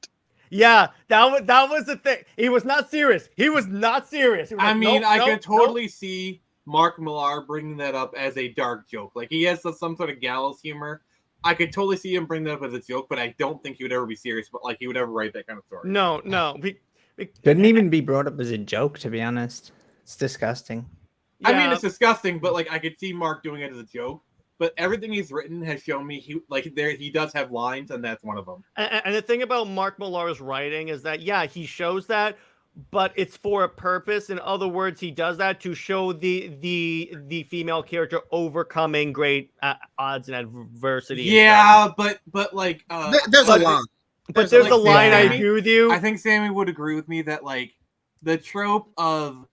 Yeah, that was the thing. He was not serious. He was like, I could totally see Mark Millar bringing that up as a dark joke. Like, he has some sort of gallows humor. I could totally see him bring that up as a joke, but I don't think he would ever be serious. But like, he would ever write that kind of story. No. Couldn't even be brought up as a joke, to be honest. It's disgusting. Yeah. I mean, it's disgusting, but like, I could see Mark doing it as a joke. But everything he's written has shown me he does have lines, and that's one of them. And the thing about Mark Millar's writing is that he shows that, but it's for a purpose. In other words, he does that to show the female character overcoming great odds and adversity. Yeah, but like there's a line. But there's a line. I agree with you. I think Sammy would agree with me that like the trope of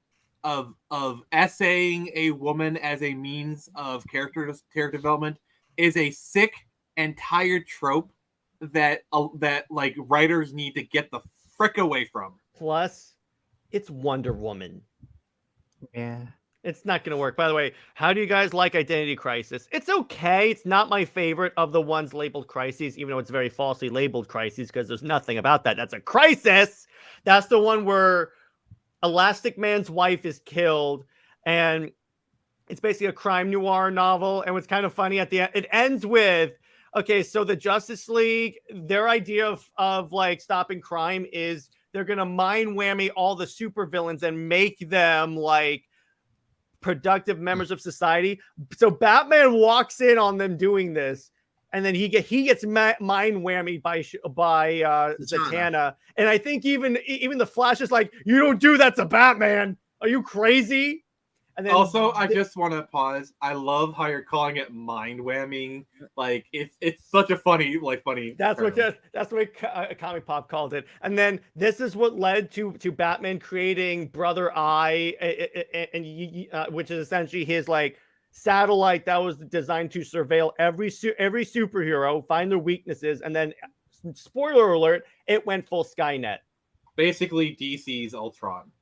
essaying a woman as a means of character development is a sick and tired trope that like writers need to get the frick away from. Plus, it's Wonder Woman. Yeah. It's not going to work. By the way, how do you guys like Identity Crisis? It's okay. It's not my favorite of the ones labeled crises, even though it's very falsely labeled crises, because there's nothing about that. That's a crisis. That's the one where Elastic Man's wife is killed, and it's basically a crime noir novel. And what's kind of funny at the end, it ends with, okay, so the Justice League, their idea of like stopping crime is they're gonna mind whammy all the supervillains and make them like productive members of society. So Batman walks in on them doing this, and then he gets mind whammied by Zatanna. And I think even the Flash is like, "You don't do that to Batman. Are you crazy?" And then also, I just want to pause. I love how you're calling it mind whamming. Like it's such a funny. That's term. what Comic Pop called it. And then this is what led to Batman creating Brother Eye, and which is essentially his like satellite that was designed to surveil every superhero, find their weaknesses, and then spoiler alert, it went full Skynet. Basically, DC's Ultron.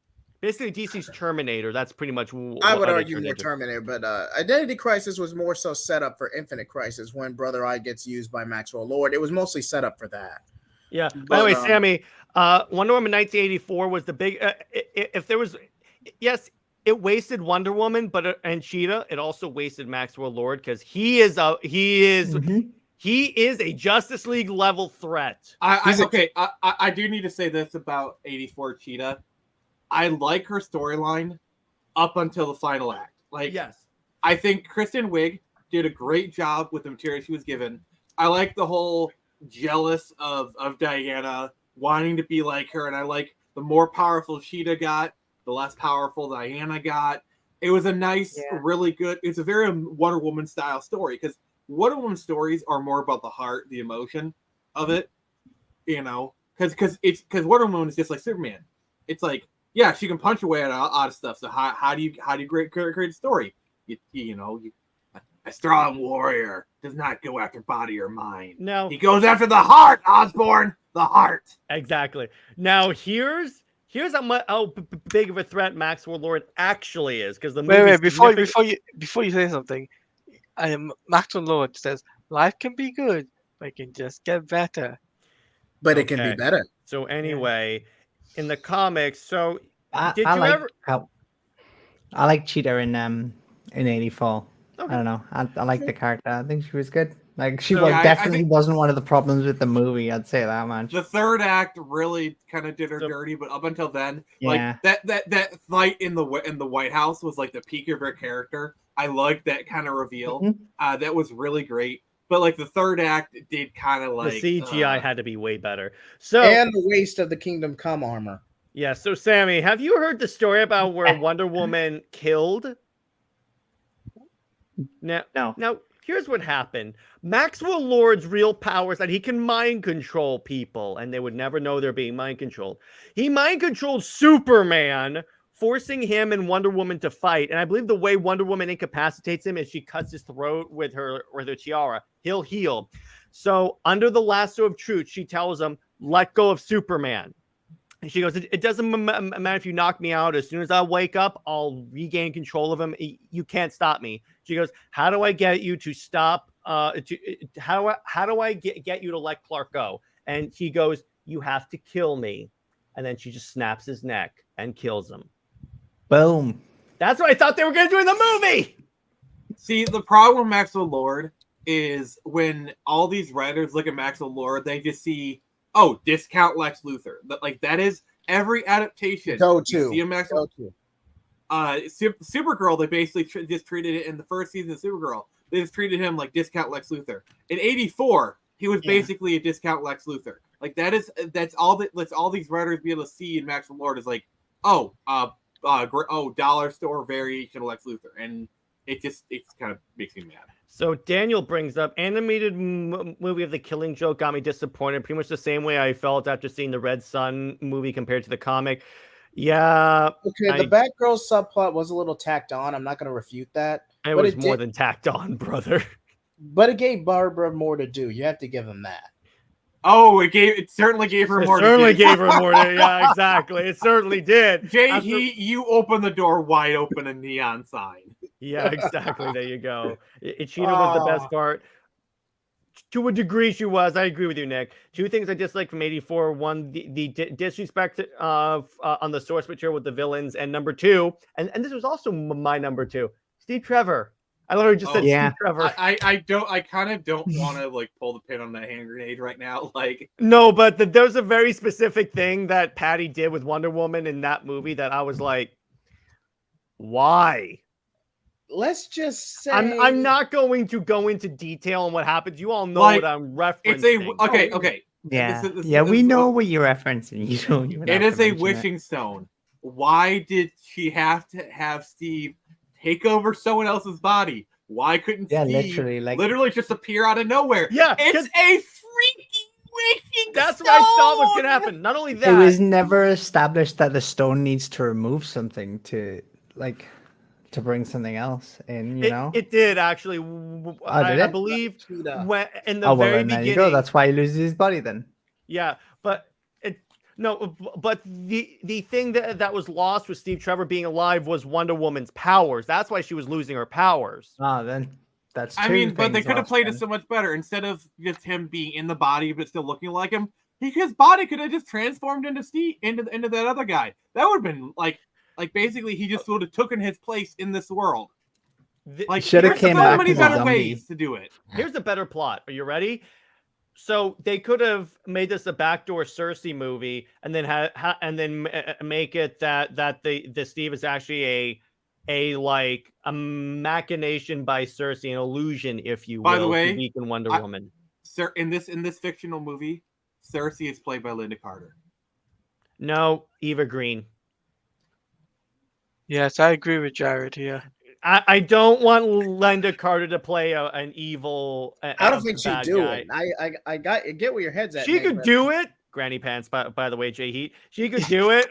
Basically, DC's Terminator. That's pretty much what I would argue more Terminator, but Identity Crisis was more so set up for Infinite Crisis when Brother Eye gets used by Maxwell Lord. It was mostly set up for that. Yeah. By the way, Sammy, Wonder Woman 1984 was the big. If there was, yes, it wasted Wonder Woman, but and Cheetah, it also wasted Maxwell Lord because he is a Justice League level threat. I do need to say this about 84 Cheetah. I like her storyline up until the final act. Like, yes, I think Kristen Wiig did a great job with the material she was given. I like the whole jealous of Diana, wanting to be like her, and I like the more powerful Cheetah got, the less powerful Diana got. It was a nice, really good. It's a very Wonder Woman style story because Wonder Woman stories are more about the heart, the emotion of it. You know, because Wonder Woman is just like Superman. It's like, yeah, she can punch away at of stuff. So how do you create a story? A strong warrior does not go after body or mind. No, he goes after the heart, Osborn. The heart. Exactly. Now here's how big of a threat Maxwell Lord actually is, because the movie. Before you say something, Maxwell Lord says life can be good, but it can just get better. But it can be better. So anyway. In the comics, so I like Cheetah in 84. Okay. I don't know. I like the character. I think she was good. Like she definitely wasn't one of the problems with the movie. I'd say that much. The third act really kind of did her dirty, but up until then, like that fight in the White House was like the peak of her character. I liked that kind of reveal. Mm-hmm. That was really great. But like the third act did kind of like the CGI had to be way better. And the waste of the Kingdom Come armor. Yeah. So Sammy, have you heard the story about where Wonder Woman killed? No. Now here's what happened. Maxwell Lord's real power is that he can mind control people, and they would never know they're being mind controlled. He mind controlled Superman, forcing him and Wonder Woman to fight. And I believe the way Wonder Woman incapacitates him is she cuts his throat with her tiara. He'll heal. So under the lasso of truth, she tells him, let go of Superman. And she goes, it doesn't matter if you knock me out. As soon as I wake up, I'll regain control of him. You can't stop me. She goes, how do I get you to stop? How do I get you to let Clark go? And he goes, you have to kill me. And then she just snaps his neck and kills him. Boom. That's what I thought they were going to do in the movie. See, the problem with Maxwell Lord is when all these writers look at Maxwell Lord, they just see, discount Lex Luthor. That is every adaptation. Go-to. Supergirl, they basically just treated it in the first season of Supergirl. They just treated him like discount Lex Luthor. In 84, he was basically a discount Lex Luthor. Like that's all these writers be able to see in Maxwell Lord is like, dollar store variation of Lex Luthor, and it kind of makes me mad. So Daniel brings up animated movie of The Killing Joke got me disappointed, pretty much the same way I felt after seeing the Red Sun movie compared to the comic. Yeah. Okay, the Batgirl subplot was a little tacked on. I'm not going to refute that. It was more than tacked on, brother. But it gave Barbara more to do. You have to give him that. Oh, it certainly gave her more. Yeah, exactly. It certainly did. JJheat, you open the door wide open, a neon sign. Yeah, exactly. There you go. Cheetah was the best part. To a degree, she was. I agree with you, Nick. Two things I dislike from 84. One, the disrespect on the source material with the villains. And number two, and this was also my number two, Steve Trevor. I literally just said Yeah. Steve Trevor. I kind of don't want to like pull the pin on that hand grenade right now. Like, No, but there's a very specific thing that Patty did with Wonder Woman in that movie that I was like, why? Let's just say I'm not going to go into detail on what happens. You all know Like, what I'm referencing. it's a okay. Yeah, This we is know what- what you're referencing. You don't even. It have is to a mention it. wishing stone. Why did she have to have Steve take over someone else's body? Why couldn't Yeah, Steve literally, just appear out of nowhere? Yeah, It's a freaking wishing that's stone. what I thought was going to happen. Not only that, It was never established that the stone needs to remove something to bring something else in. You know. it did actually. did I it? believe Cheetah. when in the Oh well, very then there beginning. you go. That's why he loses his body then. Yeah, but but the thing that was lost with Steve Trevor being alive was Wonder Woman's powers. That's why she was losing her powers. Ah, then that's. I two mean, but they things could have lost played then. it so much better. Instead of just him being in the body but still looking like him, his body could have just transformed into Steve into that other guy. That would have been like basically he just would have taken his place in this world. Like, Shoulda there's came so back many as a better zombie. ways to do it. Here's a better plot. Are you ready? So they could have made this a backdoor Cersei movie, and then make it that the Steve is actually a machination by Cersei, an illusion, if you will, By the way, to weaken Wonder Woman. Sir, in this fictional movie, Cersei is played by Linda Carter. No, Eva Green. Yes, I agree with Jared here. I don't want Linda Carter to play an evil. I don't think she'd bad do guy. it. I get where your head's at. She Nick, could but- do it. Granny Pants, by the way, JJheat. She could do it.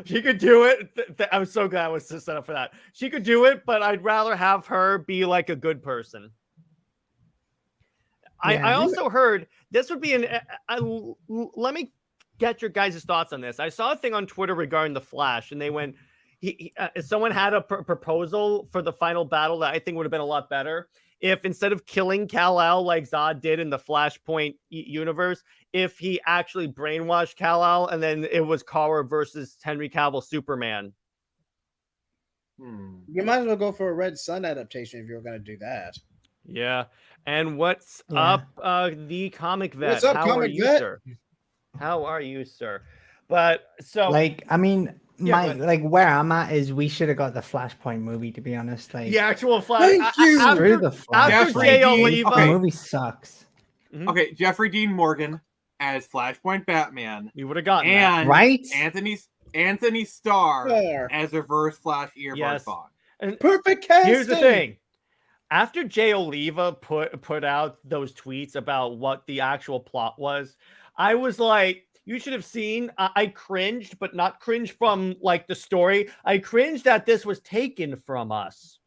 She could do it. I'm so glad I was set up for that. She could do it, but I'd rather have her be like a good person. Yeah. I also heard this would be let me get your guys' thoughts on this. I saw a thing on Twitter regarding the Flash, and they went, someone had a proposal for the final battle that I think would have been a lot better if instead of killing Kal-El like Zod did in the Flashpoint universe, if he actually brainwashed Kal-El and then it was Kara versus Henry Cavill Superman. You might as well go for a Red Sun adaptation if you're going to do that. Yeah. And what's Yeah. up, the comic vet? What's up, How comic are you, vet? sir? How are you, sir? But so I mean, Yeah, where I'm at is we should have got the Flashpoint movie, to be honest. Like, the actual Flash. Thank you. screw the Flash. After Jeffrey J. Dean- Oliva, The okay. movie sucks. Okay, Jeffrey Dean Morgan as Flashpoint Batman, we would have gotten that. and Right? Anthony Starr Sure. as Reverse Flash Earbud Yes. Fog. And Perfect casting. here's the thing. After Jay Oliva put out those tweets about what the actual plot was, I was like, you should have seen. I cringed, but not cringed from like the story. I cringed that this was taken from us.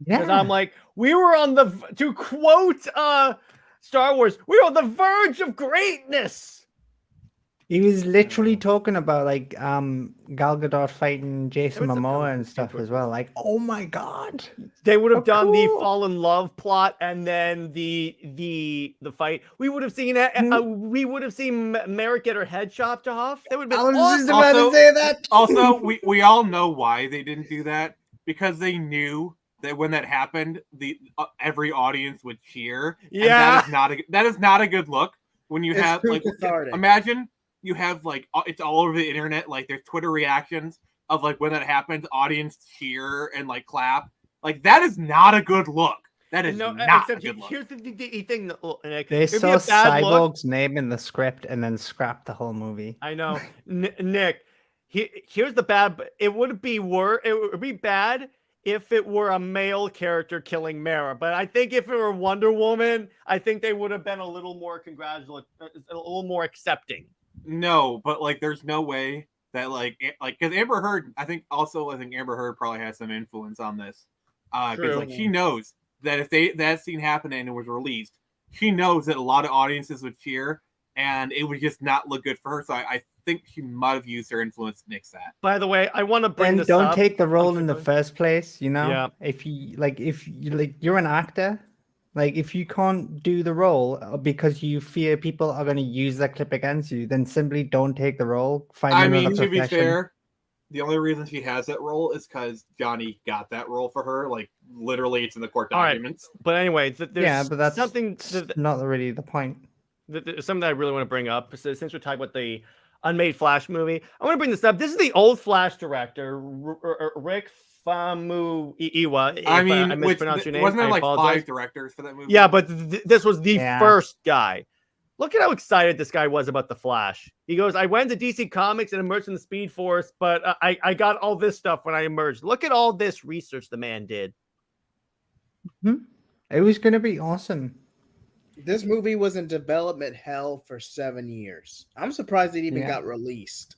Because I'm like, we were on the, to quote Star Wars, we were on the verge of greatness. He was literally talking about like Gal Gadot fighting Jason It was a- Momoa and stuff as well. Like, oh my god. They would have Oh, done the cool. fall in love plot, and then the fight. We would have seen Merrick get her head chopped off. That would have I been was just awesome. about Also- to say that. Also, we all know why they didn't do that, because they knew that when that happened, the every audience would cheer. And Yeah. that is not a good look. When you It's have too like, cathartic. imagine you have like it's all over the internet. Like there's Twitter reactions of like when that happens, audience cheer and like clap. Like that is not a good look. That is No, not a except good look. here's the thing, Nick. They It'd be saw a bad look. Cyborg's name in the script and then scrapped the whole movie. I know, Nick. Here's the bad. It would be It would be bad if it were a male character killing Mara. But I think if it were Wonder Woman, I think they would have been a little more a little more accepting. No, but like there's no way that like because Amber Heard, I think Amber Heard probably has some influence on this. True. Because like she knows that if that scene happened and it was released, she knows that a lot of audiences would cheer and it would just not look good for her. So I think she might have used her influence to nix that. By the way, I want to bring Then this don't up. take the role in the quickly. first place, you know? Yeah. If you're an actor, like if you can't do the role because you fear people are going to use that clip against you, then simply don't take the role. Find I another mean, to be profession. fair, the only reason she has that role is because Johnny got that role for her. Like literally, it's in the court All right. documents. But anyway, there's Yeah, but that's something not really the point. something that I really want to bring up. So since we're talking about the unmade Flash movie, I want to bring this up. This is the old Flash director, Rick Famuyiwa. I mean, I mispronounced your name. Wasn't there I like apologize. 5 directors for that movie? Yeah, but this was the Yeah. first guy. Look at how excited this guy was about the Flash. He goes, "I went to DC Comics and emerged in the Speed Force, but I got all this stuff when I emerged. Look at all this research the man did." It was going to be awesome. This movie was in development hell for 7 years. I'm surprised it even Yeah. got released.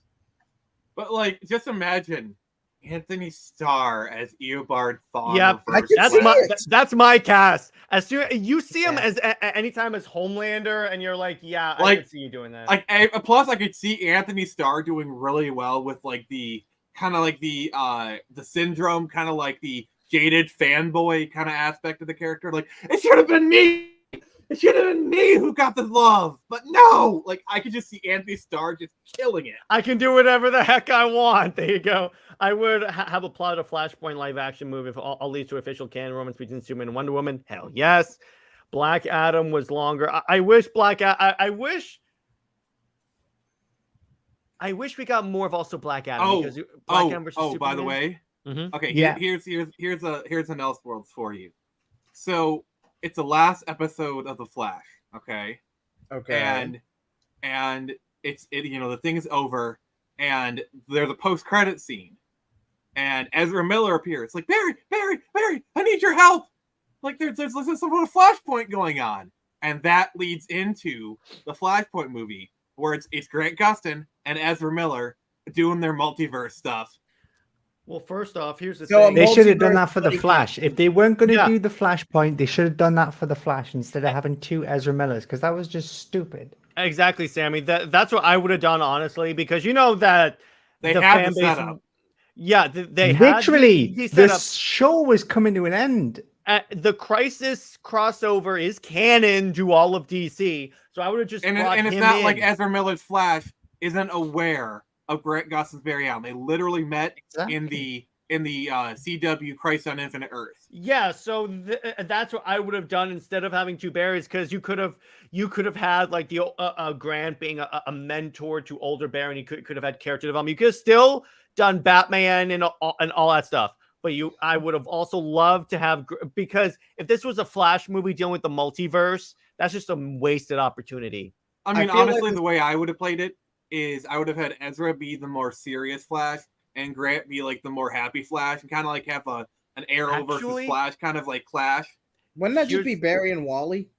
But like, just imagine Anthony Starr as Eobard Thawne. Yep, reverse can Flash. that's my cast. As soon you see him Yeah. as anytime as Homelander, and you're like, yeah, I Like- could see you doing that. Like, plus I could see Anthony Starr doing really well with like the kind of like the syndrome, kind of like the jaded fanboy kind of aspect of the character. Like, it should have been me. It should have been me who got the love. But no, like I could just see Anthony Starr just killing it. I can do whatever the heck I want. There you go. I would have applauded a Flashpoint live action movie if all leads to official canon romance between Superman and Wonder Woman. Hell yes. Black Adam was longer. I wish I wish we got more of also Black Adam. Because Black Adam versus Superman. By the way, Mhm. okay, Yeah. here's an Elseworlds for you. So it's the last episode of The Flash, okay? Okay. And it's the thing is over, and there's a post-credit scene, and Ezra Miller appears. Like, Barry, I need your help. Like, there's some sort of Flashpoint going on, and that leads into the Flashpoint movie where it's Grant Gustin and Ezra Miller doing their multiverse stuff. Well, first off, here's the So thing. They should have done multiverse that for the buddy Flash. If they weren't going to Yeah. do the Flashpoint, they should have done that for the Flash instead of having 2 Ezra Millers, because that was just stupid. Exactly, Sammy. That's what I would have done, honestly, because you know that They the had fan the base. setup. Yeah, they had Literally, the the setup. show was coming to an end. The Crisis crossover is canon to all of DC, so I would have just And brought it's him not in. like Ezra Miller's Flash isn't aware of Grant Gustin's Barry Allen. They literally met in the CW Crisis on Infinite Earth. Yeah, so that's what I would have done instead of having 2 Barrys, because you could have had like the Grant being a mentor to older Barry, and you could have had character development. You could have still done Batman and all that stuff. But I would have also loved to have, because if this was a Flash movie dealing with the multiverse, that's just a wasted opportunity. I mean, feel like honestly, this- the way I would have played it is I would have had Ezra be the more serious Flash and Grant be like the more happy Flash, and kind of like have an Arrow versus Actually- Flash kind of like clash. Wouldn't that just be Here's- Barry and Wally?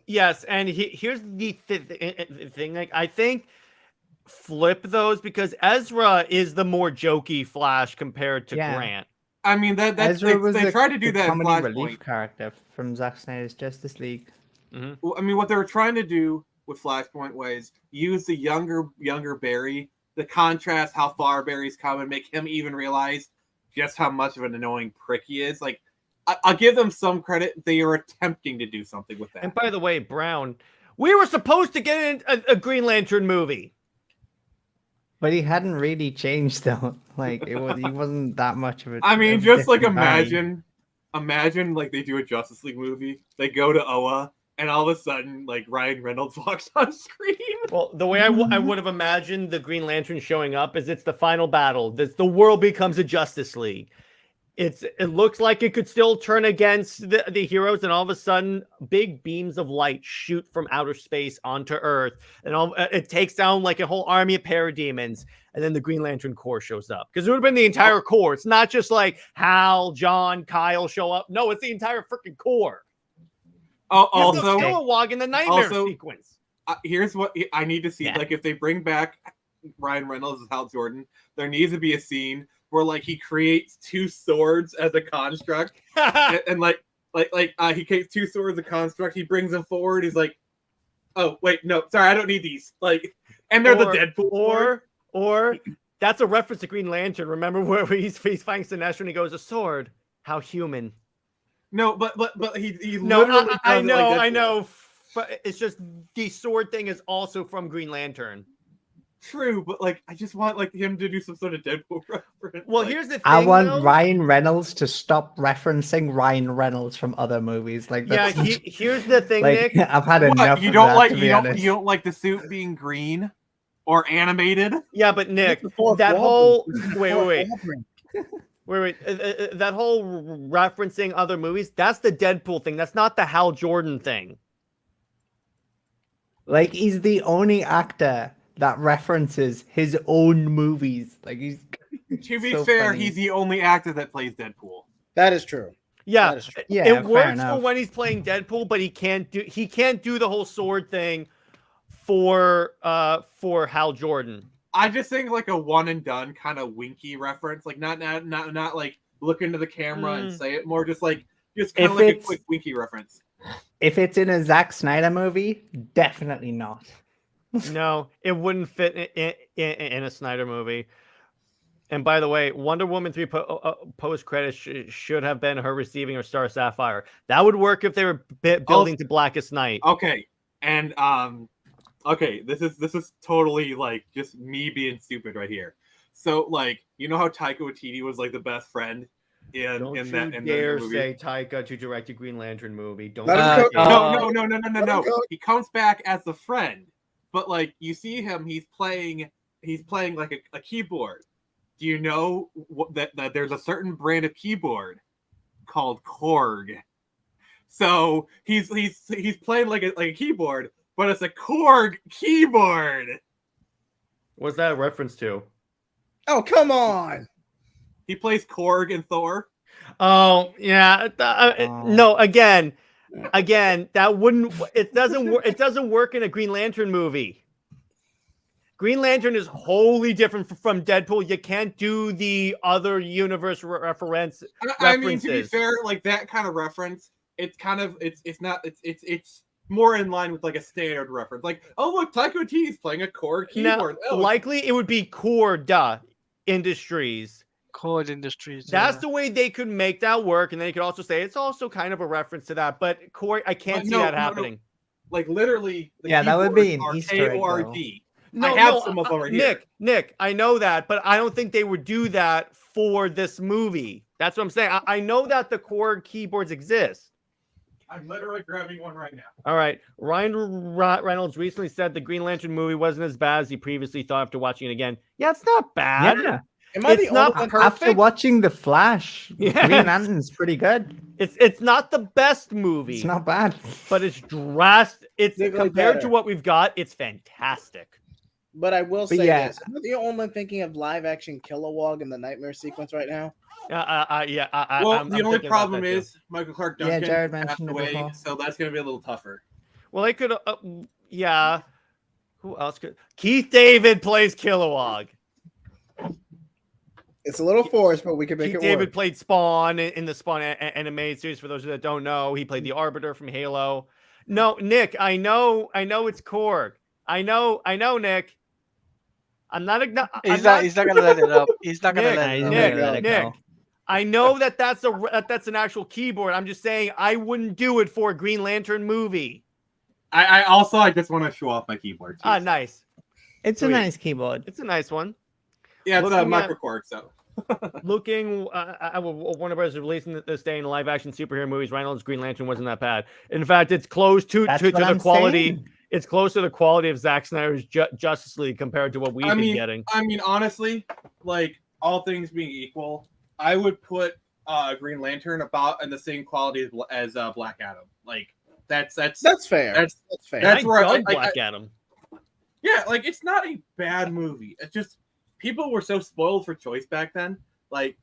Yes, and here's the thing. Like, I think flip those, because Ezra is the more jokey Flash compared to Yeah. Grant. I mean, that's Ezra was they the, tried to do the that in comedy relief Flashpoint. character from Zack Snyder's Justice League. Well, I mean, what they were trying to do with Flashpoint was use the younger Barry to contrast how far Barry's come and make him even realize just how much of an annoying prick he is. Like, I'll give them some credit. They are attempting to do something with that. And by the way, Brown, we were supposed to get a Green Lantern movie. But he hadn't really changed though. Like he wasn't that much of a. I mean, a just like different Barry. imagine like they do a Justice League movie. They go to Oa, and all of a sudden, like Ryan Reynolds walks on screen. Well, the way I would have imagined the Green Lantern showing up is it's the final battle. The world becomes a Justice League. It looks like it could still turn against the heroes, and all of a sudden, big beams of light shoot from outer space onto Earth, and it takes down like a whole army of parademons, and then the Green Lantern Corps shows up. Because it would have been the entire Corps. It's not just like Hal, John, Kyle show up. No, it's the entire freaking Corps. Also, Kilowog in the nightmare also- sequence. Here's what I need to see. Yeah. Like, if they bring back Ryan Reynolds as Hal Jordan, there needs to be a scene where like he creates 2 swords as a construct, and like he creates 2 swords as a construct. He brings them forward. He's like, "Oh wait, no, sorry, I don't need these." Like, and they're the Deadpool sword. Or that's a reference to Green Lantern. Remember where he's fighting Sinestro and he goes, "A sword, how human." No, but he No, literally I does it know, like I Deadpool. know. But it's just the sword thing is also from Green Lantern. True, but like I just want like him to do some sort of Deadpool reference. Well, like, here's the thing. I want though. Ryan Reynolds to stop referencing Ryan Reynolds from other movies. Like Yeah, that's here's the thing, like Nick. I've had what, enough you of don't that, like to you be don't honest. you don't like the suit being green or animated? Yeah, but Nick, The fourth that wall whole break. This is the wait, fourth wait, wall break. wait, that whole referencing other movies, that's the Deadpool thing. That's not the Hal Jordan thing. Like he's the only actor that references his own movies. Like he's To be so fair, funny. he's the only actor that plays Deadpool. That is true. Yeah, That is true. Yeah, it fair works for enough. when he's playing Deadpool, but he can't do the whole sword thing for Hal Jordan. I just think like a one and done kind of winky reference, like not like look into the camera and say it, more just kind If of like a it's- quick winky reference. If it's in a Zack Snyder movie, definitely not. No, it wouldn't fit in a Snyder movie. And by the way, Wonder Woman 3 post credits should have been her receiving her Star Sapphire. That would work if they were building to Blackest Night. Okay, and okay, this is totally like just me being stupid right here. So like, you know how Taika Waititi was like the best friend in Don't in you that dare movie? say Taika to direct a Green Lantern movie. Don't Let him you cook. dare. No. Let him go. He comes back as a friend, but like you see him, he's playing like a keyboard. Do you know that there's a certain brand of keyboard called Korg? So he's playing like a keyboard, but it's a Korg keyboard. What's that a reference to? Oh, come on. He plays Korg in Thor. Oh yeah, no. Again, that wouldn't. It doesn't work. It doesn't work in a Green Lantern movie. Green Lantern is wholly different from Deadpool. You can't do the other universe reference. I mean, to be fair, like that kind of reference, it's kind of it's more in line with like a standard reference. Like, oh look, Taika Waititi's playing a Korg keyboard. Now, likely it would be Core Industries. Cord Industries. That's yeah. the way they could make that work, and then you could also say it's also kind of a reference to that. But Core, I can't see that happening. Like literally, the Yeah, that would be an keyboards are Easter egg, K-O-R-D. No, I have some of them right here. Nick, I know that, but I don't think they would do that for this movie. That's what I'm saying. I know that the Korg keyboards exist. I'm literally grabbing one right now. All right. Ryan Reynolds recently said the Green Lantern movie wasn't as bad as he previously thought after watching it again. Yeah, it's not bad. Yeah. Am I It's the not only one? perfect. After watching The Flash, Yes. Green Lantern's pretty good. It's not the best movie. It's not bad. But it's drastic. It's Significantly compared better. to what we've got, it's fantastic. But I will But say yeah. this. Am I the only one thinking of live action Kilowog in the nightmare sequence right now? Yeah. Well, I'm the only thinking about problem that too. is Michael Clark Yeah, Duncan Jared passed mentioned it away, before. so that's going to be a little tougher. Well, they could. Yeah. Who else could? Keith David plays Kilowog. It's a little forced, but we can make Keith it David work. played Spawn in the Spawn animated series. For those that don't know, he played the Arbiter from Halo. No, Nick, I know it's Korg. I know, Nick. I'm not. He's not gonna let it up. He's not gonna Nick, let it up. Nick. I know that's an actual keyboard. I'm just saying I wouldn't do it for a Green Lantern movie. I just want to show off my keyboard. Too, so. Nice. It's Sweet. a nice keyboard. It's a nice one. Yeah, it's a Looking at- Michael Clark, so. Looking, Warner Bros. Releasing this day in live action superhero movies. Reynolds' Green Lantern wasn't that bad. In fact, it's close to That's the what I'm quality. saying. It's close to the quality of Zack Snyder's Justice League compared to what we've been getting. I mean, honestly, like all things being equal, I would put Green Lantern about in the same quality as Black Adam. Like that's That's fair. That's fair. that's I where dug I- Black Adam. yeah, like it's not a bad movie. It's just people were so spoiled for choice back then. Like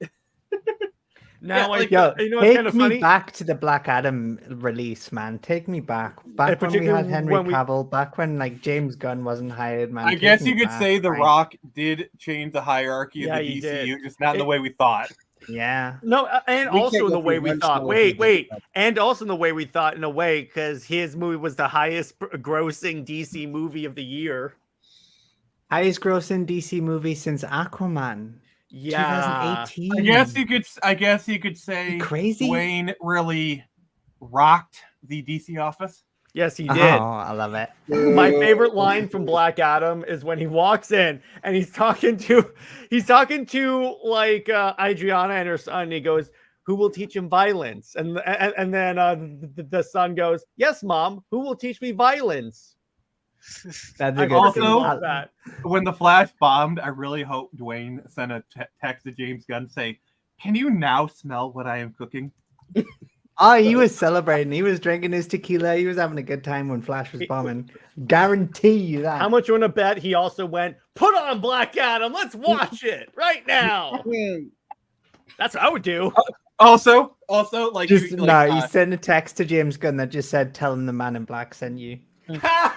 Now, like, Yo, you know what's take kind of me funny? back to the Black Adam release, man. Take me back. Back when we particularly had Henry when we- Cavill. Back when like James Gunn wasn't hired, man. I Take guess me you could back, say The Frank. Rock did change the hierarchy Yeah, of he the did. DCU, just not in the way we thought. Yeah. No, and We also can't in the go way through we one thought. snow Wait, if we and also in the way we thought in a way because his movie was the highest grossing DC movie of the year. Highest grossing DC movie since Aquaman. Yeah. 2018. I guess you could say Crazy. Dwayne really rocked the DC office. Yes, he did. Oh, I love it. My favorite line from Black Adam is when he walks in and he's talking to like Adriana and her son. And he goes, "Who will teach him violence?" And then the son goes, "Yes, Mom. Who will teach me violence?" That's I a good Also- freaking scene. love that. When the Flash bombed, I really hope Dwayne sent a text to James Gunn say, "Can you now smell what I am cooking?" Oh, he was celebrating. He was drinking his tequila. He was having a good time when Flash was bombing. Guarantee you that. How much you want to bet he also went, "Put on Black Adam. Let's watch it right now." That's what I would do. Also, like, Just like, he sent a text to James Gunn that just said, "Tell him the Man in Black sent you."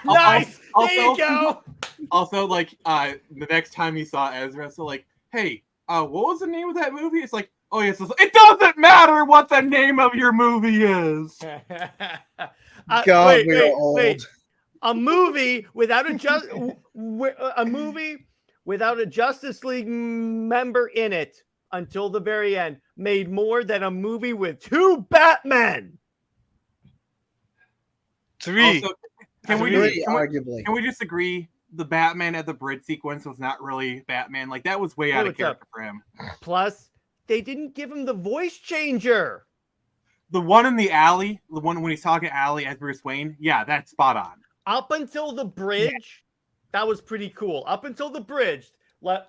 Nice. There you go. Also, like, the next time he saw Ezra, so like, hey, what was the name of that movie? It's like, oh yes, it doesn't matter what the name of your movie is. God, we're old. A movie without a movie without a Justice League member in it until the very end made more than a movie with 2 Batmen. 3. Also, can we Arguably. just agree the Batman at the bridge sequence was not really Batman? Like, that was way out of what's character up? for him. Plus, they didn't give him the voice changer. The one in the alley, the one when he's talking to Alley as Bruce Wayne, yeah, that's spot on. Up until the bridge, that was pretty cool. Up until the bridge,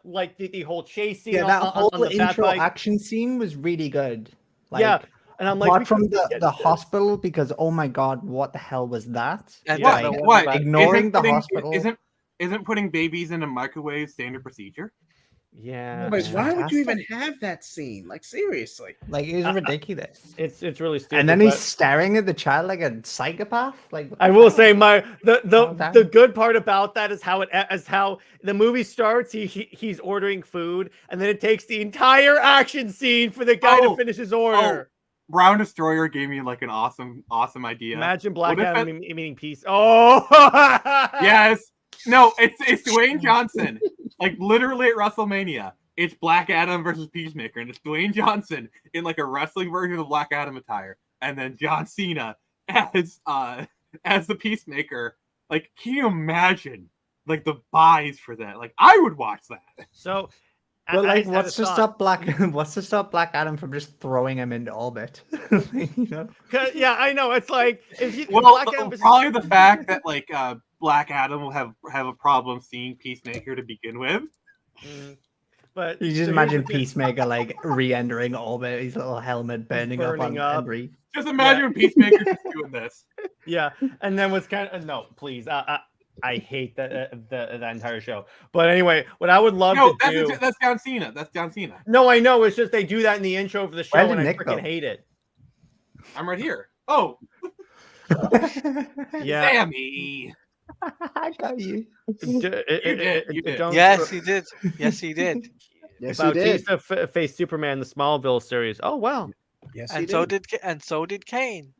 like the whole chase scene Yeah, that whole on the intro Batbike. action scene was really good. Like, Yeah, and I'm like, apart we from couldn't get the this. hospital, because oh my god, what the hell was that? And Yeah, then the the What? one- Ignoring Isn't the putting- hospital. Isn't putting babies in a microwave standard procedure? Yeah, Wait, why would you even fantastic. have that scene? Like, seriously. Like, it was ridiculous. it's really stupid. And then he's but staring at the child like a psychopath. Like, what I the will hell? say Calm down. the good part about that is how the movie starts. He's ordering food, and then it takes the entire action scene for the guy to Oh, finish his order. Brown Destroyer gave me like an awesome idea. Imagine Black What if Adam meaning peace. Oh, Yes. No, it's Dwayne Johnson. Like, literally at WrestleMania. It's Black Adam versus Peacemaker, and it's Dwayne Johnson in like a wrestling version of Black Adam attire, and then John Cena as the Peacemaker. Like, can you imagine like the buys for that? Like, I would watch that. So, But I like, just had what's a to thought. stop what's to stop Black Adam from just throwing him into orbit? You know? 'Cause- yeah, I know. It's like if you Well, Black Adam versus- probably the fact that like Black Adam will have a problem seeing Peacemaker to begin with. Mm. But You so just here's imagine the thing. Peacemaker like re-entering orbit, his little helmet burning up on burning up. Henry. Just imagine Peacemaker just doing this. Yeah, and then what's kind of no, please. I hate the entire show. But anyway, what I would love No, to do. that's John Cena. That's John Cena. No, I know. It's just they do that in the intro for the show, Where did and I Nick freaking go? hate it. I'm right here. Oh, Yeah. Sammy. I got you. You did. Don't- Yes, he did. Yes, he did. Yes, he did. Bautista faced Superman in the Smallville series. Oh wow. Yes, he And so did Kane.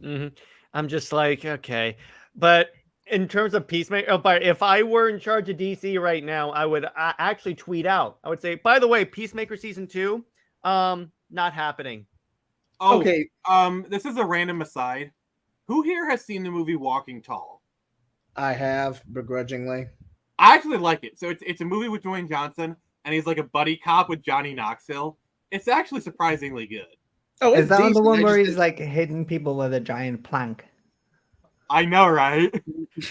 hmm I'm just like, okay, but in terms of Peacemaker, but if I were in charge of DC right now, I would actually tweet out. I would say, by the way, Peacemaker season 2, not happening. Oh, Okay. This is a random aside. Who here has seen the movie Walking Tall? I have, begrudgingly. I actually like it. So it's a movie with Dwayne Johnson, and he's like a buddy cop with Johnny Knoxville. It's actually surprisingly good. Oh, Is that the decent. one I where just he's like hitting people with a giant plank? I know, right?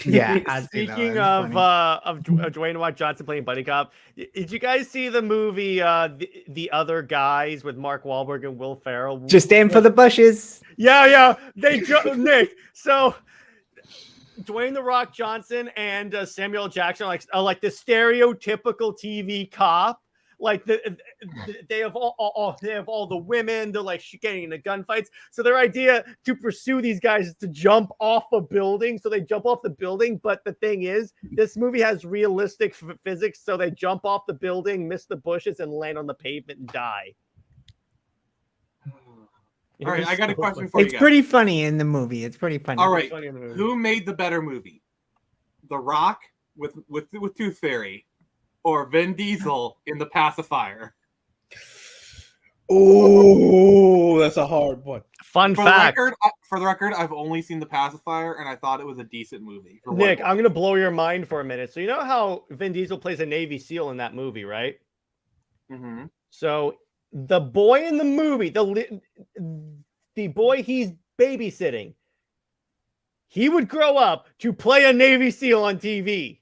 Yeah. I'd say that. Speaking That's of funny. Dwayne Watt Johnson playing buddy cop, did you guys see the movie the Other Guys with Mark Wahlberg and Will Ferrell? Just aim for the bushes. Yeah, they Nick. So Dwayne the Rock Johnson and Samuel Jackson are like the stereotypical TV cop. Like they have all the women. They're like getting into gunfights. So their idea to pursue these guys is to jump off a building. So they jump off the building. But the thing is, this movie has realistic physics. So they jump off the building, miss the bushes, and land on the pavement and die. All right, I got a question for you It's guys. pretty funny in the movie. It's pretty funny. All right, Funny in the movie. who made the better movie? The Rock with Tooth Fairy, or Vin Diesel in The Pacifier? Oh, that's a hard one. Fun fact. For the record, I've only seen The Pacifier, and I thought it was a decent movie. Nick, I'm going to blow your mind for a minute. So you know how Vin Diesel plays a Navy SEAL in that movie, right? Mm-hmm. So the boy in the movie, the boy he's babysitting, he would grow up to play a Navy SEAL on TV.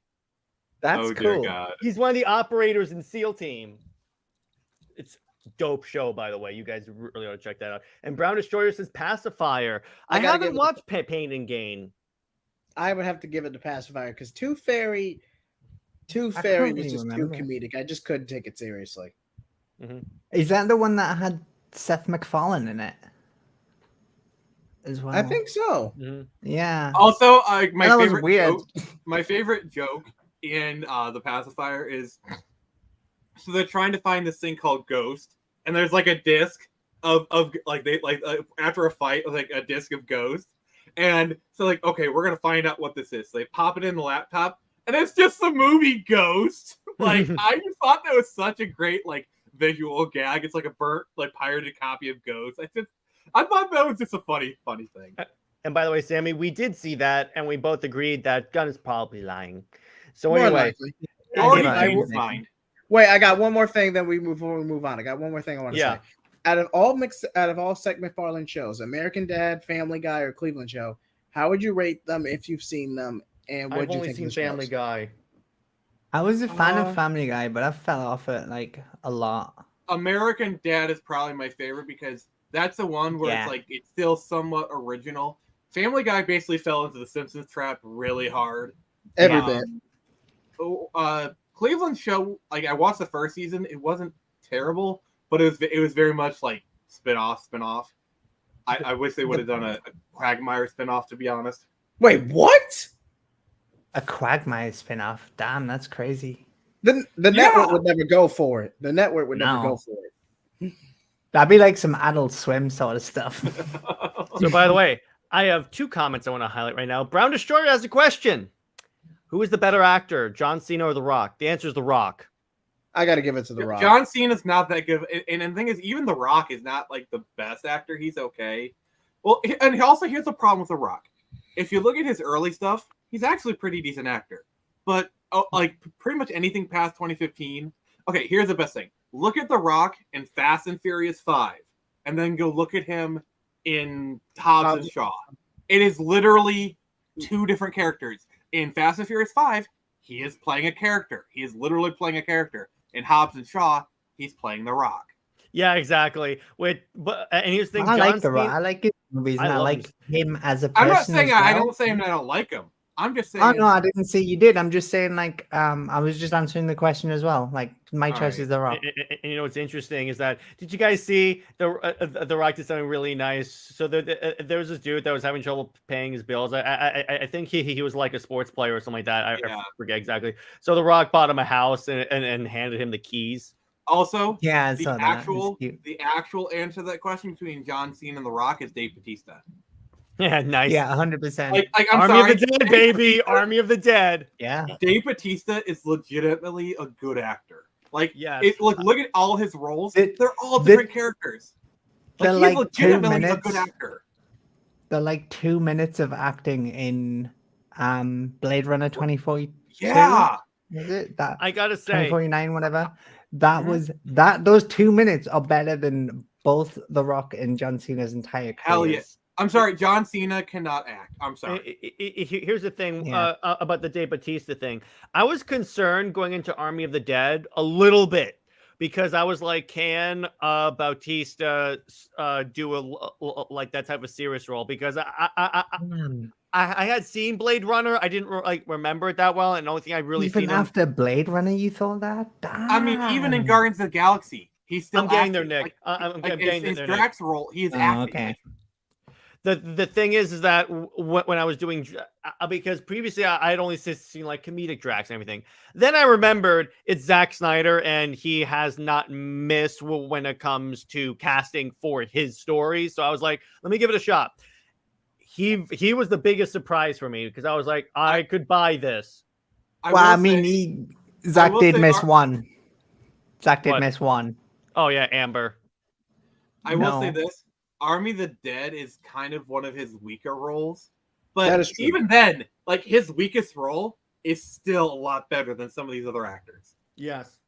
That's cool. God. He's one of the operators in SEAL team. It's a dope show, by the way. You guys really ought to check that out. And Brown Destroyer says Pacifier. I haven't watched Pain and Gain. I would have to give it to Pacifier because Tooth Fairy was just too comedic. I just couldn't take it seriously. Mm-hmm. Is that the one that had Seth MacFarlane in it as well? I think so. Mm-hmm. Yeah. Also, my favorite joke in The Pacifier is, so they're trying to find this thing called Ghost, and there's like a disc of after a fight, like a disc of Ghost, and so like, okay, we're gonna find out what this is. So they pop it in the laptop, and it's just the movie Ghost. Like, I just thought that was such a great like visual gag. It's like a burnt, like pirated copy of Ghost. I thought that was just a funny thing. And by the way, Sammy, we did see that, and we both agreed that Gunn is probably lying. So More anyway, Mind. Wait, I got one more thing. Then before we move on, I got one more thing I want to say. Out of all Seth MacFarlane shows, American Dad, Family Guy, or Cleveland Show, how would you rate them if you've seen them? And what do you think? I've only seen Family Guy. I was a fan of Family Guy, but I fell off it like a lot. American Dad is probably my favorite because that's the one where it's like it's still somewhat original. Family Guy basically fell into the Simpsons trap really hard. Every bit. Cleveland Show, like I watched the first season, it wasn't terrible, but it was very much like spin-off. I wish they would have done a Quagmire spin-off, to be honest. Wait, what? A Quagmire spin-off? Damn, that's crazy. The network would never go for it. The network would never go for it. That'd be like some Adult Swim sort of stuff. So, by the way, I have two comments I want to highlight right now. Brown Destroyer has a question. Who is the better actor, John Cena or The Rock? The answer is The Rock. I got to give it to The Rock. John Cena's not that good. And the thing is, even The Rock is not like the best actor. He's okay. Well, and also here's the problem with The Rock. If you look at his early stuff, he's actually a pretty decent actor. But like pretty much anything past 2015. Okay, here's the best thing. Look at The Rock in Fast and Furious 5. And then go look at him in Hobbs and Shaw. It is literally two different characters. In Fast and Furious 5, he is playing a character. He is literally playing a character. In Hobbs and Shaw, he's playing The Rock. Yeah, exactly. And here's the thing, I like The Rock. I like his movies, and I like him as a person. I'm not saying I don't say I don't like him. I'm just saying. Oh no, I didn't say you did. I'm just saying, like, I was just answering the question as well. Like, my choice is The Rock. And you know what's interesting is that did you guys see the Rock did something really nice? So there was this dude that was having trouble paying his bills. I think he was like a sports player or something like that. I forget exactly. So The Rock bought him a house and handed him the keys. Also, yeah, the actual answer to that question between John Cena and The Rock is Dave Bautista. Yeah, nice. Yeah, 100%. Like Army of the Dead, baby. Army of the Dead. Yeah. Dave Bautista is legitimately a good actor. Like, yes. Look at all his roles. They're all different characters. They're like, like he's 2 legitimately minutes. a good actor. They're like 2 minutes of acting in Blade Runner 2042. Yeah. Is it that? I gotta say, 2049, whatever. That was that. Those 2 minutes are better than both The Rock and John Cena's entire careers. Hell yes. I'm sorry, John Cena cannot act. I'm sorry. Here's the thing about the Dave Bautista thing. I was concerned going into Army of the Dead a little bit because I was like, can Bautista do like that type of serious role? Because I had seen Blade Runner. I didn't remember it that well, and the only thing I really even after Blade Runner, you thought that? Damn. I mean, even in Guardians of the Galaxy, he's still. I'm getting there, Nick. I'm getting there. Drax role, he is acting. Okay. The thing is that when I was doing, because previously I had only seen like comedic Drax and everything. Then I remembered it's Zack Snyder and he has not missed when it comes to casting for his story. So I was like, let me give it a shot. He was the biggest surprise for me because I was like, I could buy this. Zack did miss one. Zack did miss one. Oh yeah, Amber. I will say this. Army of the Dead is kind of one of his weaker roles, That but is true. even then, like his weakest role is still a lot better than some of these other actors. Yes.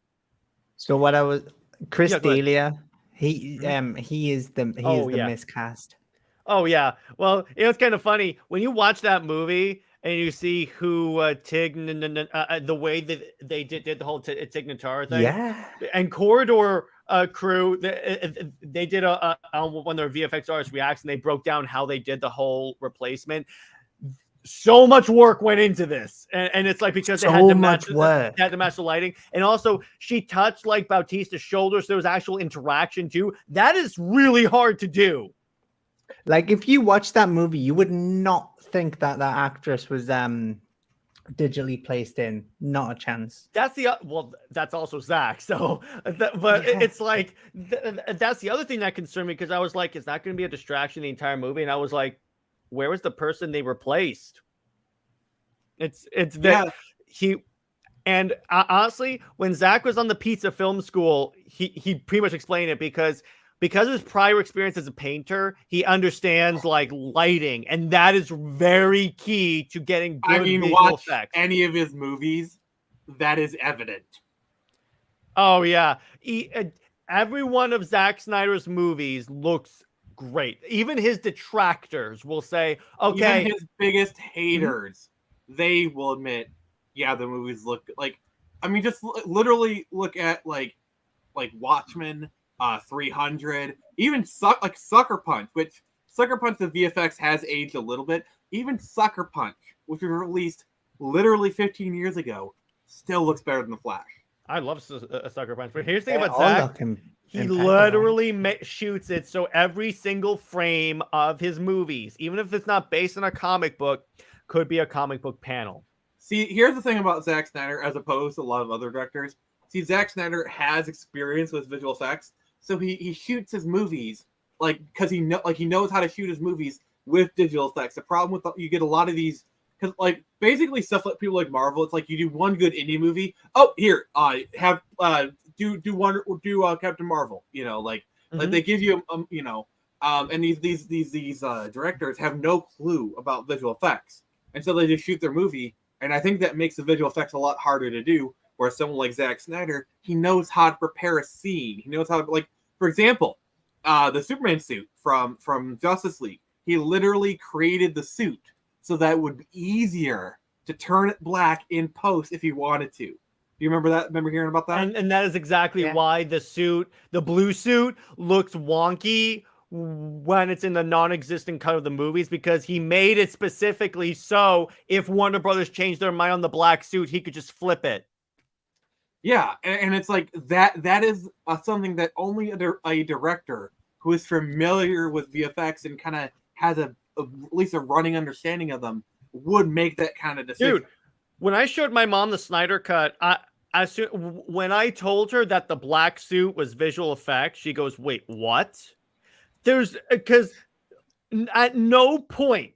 So what I was Chris Yeah, go ahead. D'Elia, he is the Oh, yeah. miscast. Oh yeah. Well, it's kind of funny when you watch that movie and you see who Tig, the way that they did the whole Tig Notaro thing. Yeah. And Corridor crew, they did one of their VFX artists reacts, and they broke down how they did the whole replacement. So much work went into this, and it's like because they had to match the lighting, and also she touched like Bautista's shoulder, so there was actual interaction too. That is really hard to do. Like if you watch that movie, you would not think that that actress was digitally placed in. Not a chance. That's the that's also Zach. So, but Yeah. it's like that's the other thing that concerned me, because I was like, is that going to be a distraction the entire movie? And I was like, where was the person they replaced? It's that he. And honestly, when Zach was on the Pizza Film School, he pretty much explained it because of his prior experience as a painter, he understands like lighting, and that is very key to getting good visual watch effects. Any of his movies, that is evident. Oh yeah, every one of Zack Snyder's movies looks great. Even his detractors will say, "Okay." Even his biggest haters, they will admit, yeah, the movies look like. I mean, just literally look at like Watchmen. 300, even Sucker Punch, which Sucker Punch the VFX has aged a little bit. Even Sucker Punch, which was released literally 15 years ago, still looks better than The Flash. I love Sucker Punch, but here's the thing about Zach: he literally shoots it so every single frame of his movies, even if it's not based on a comic book, could be a comic book panel. See, here's the thing about Zack Snyder, as opposed to a lot of other directors. See, Zack Snyder has experience with visual effects. So he shoots his movies because he knows how to shoot his movies with digital effects. The problem with you get a lot of these, because basically stuff like people like Marvel, it's like you do one good indie movie. Oh, here, do Captain Marvel. Like they give you and these directors have no clue about visual effects, and so they just shoot their movie. And I think that makes the visual effects a lot harder to do. Where someone like Zack Snyder, he knows how to prepare a scene. He knows how to, for example, the Superman suit from Justice League. He literally created the suit so that it would be easier to turn it black in post if he wanted to. Do you remember that? Remember hearing about that? And that is exactly why the blue suit, looks wonky when it's in the non-existent cut of the movies, because he made it specifically so if Warner Brothers changed their mind on the black suit, he could just flip it. Yeah, and it's like that is something that only a director who is familiar with VFX and kind of has at least a running understanding of them would make that kind of decision. Dude, when I showed my mom the Snyder cut, when I told her that the black suit was visual effects, she goes, "Wait, what?" Because at no point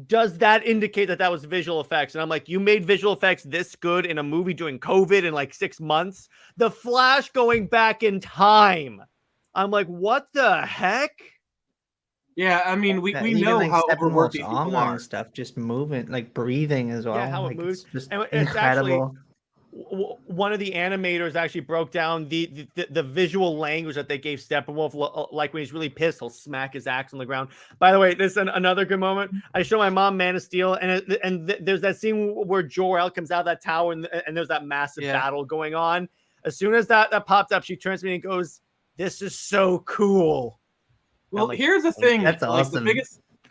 does that indicate that was visual effects? And I'm like, you made visual effects this good in a movie during COVID in 6 months? The Flash going back in time. I'm like, what the heck? Yeah, I mean, we know how overworked these people are. And stuff, just moving, breathing as well. Yeah, how it moves. It's just and incredible. It's actually, one of the animators actually broke down the visual language that they gave Steppenwolf. Like when he's really pissed, he'll smack his axe on the ground. By the way, this is another good moment. I show my mom Man of Steel, and there's that scene where Jor-El comes out of that tower, and there's that massive battle going on. As soon as that pops up, she turns to me and goes, "This is so cool." Well, here's the thing. That's awesome.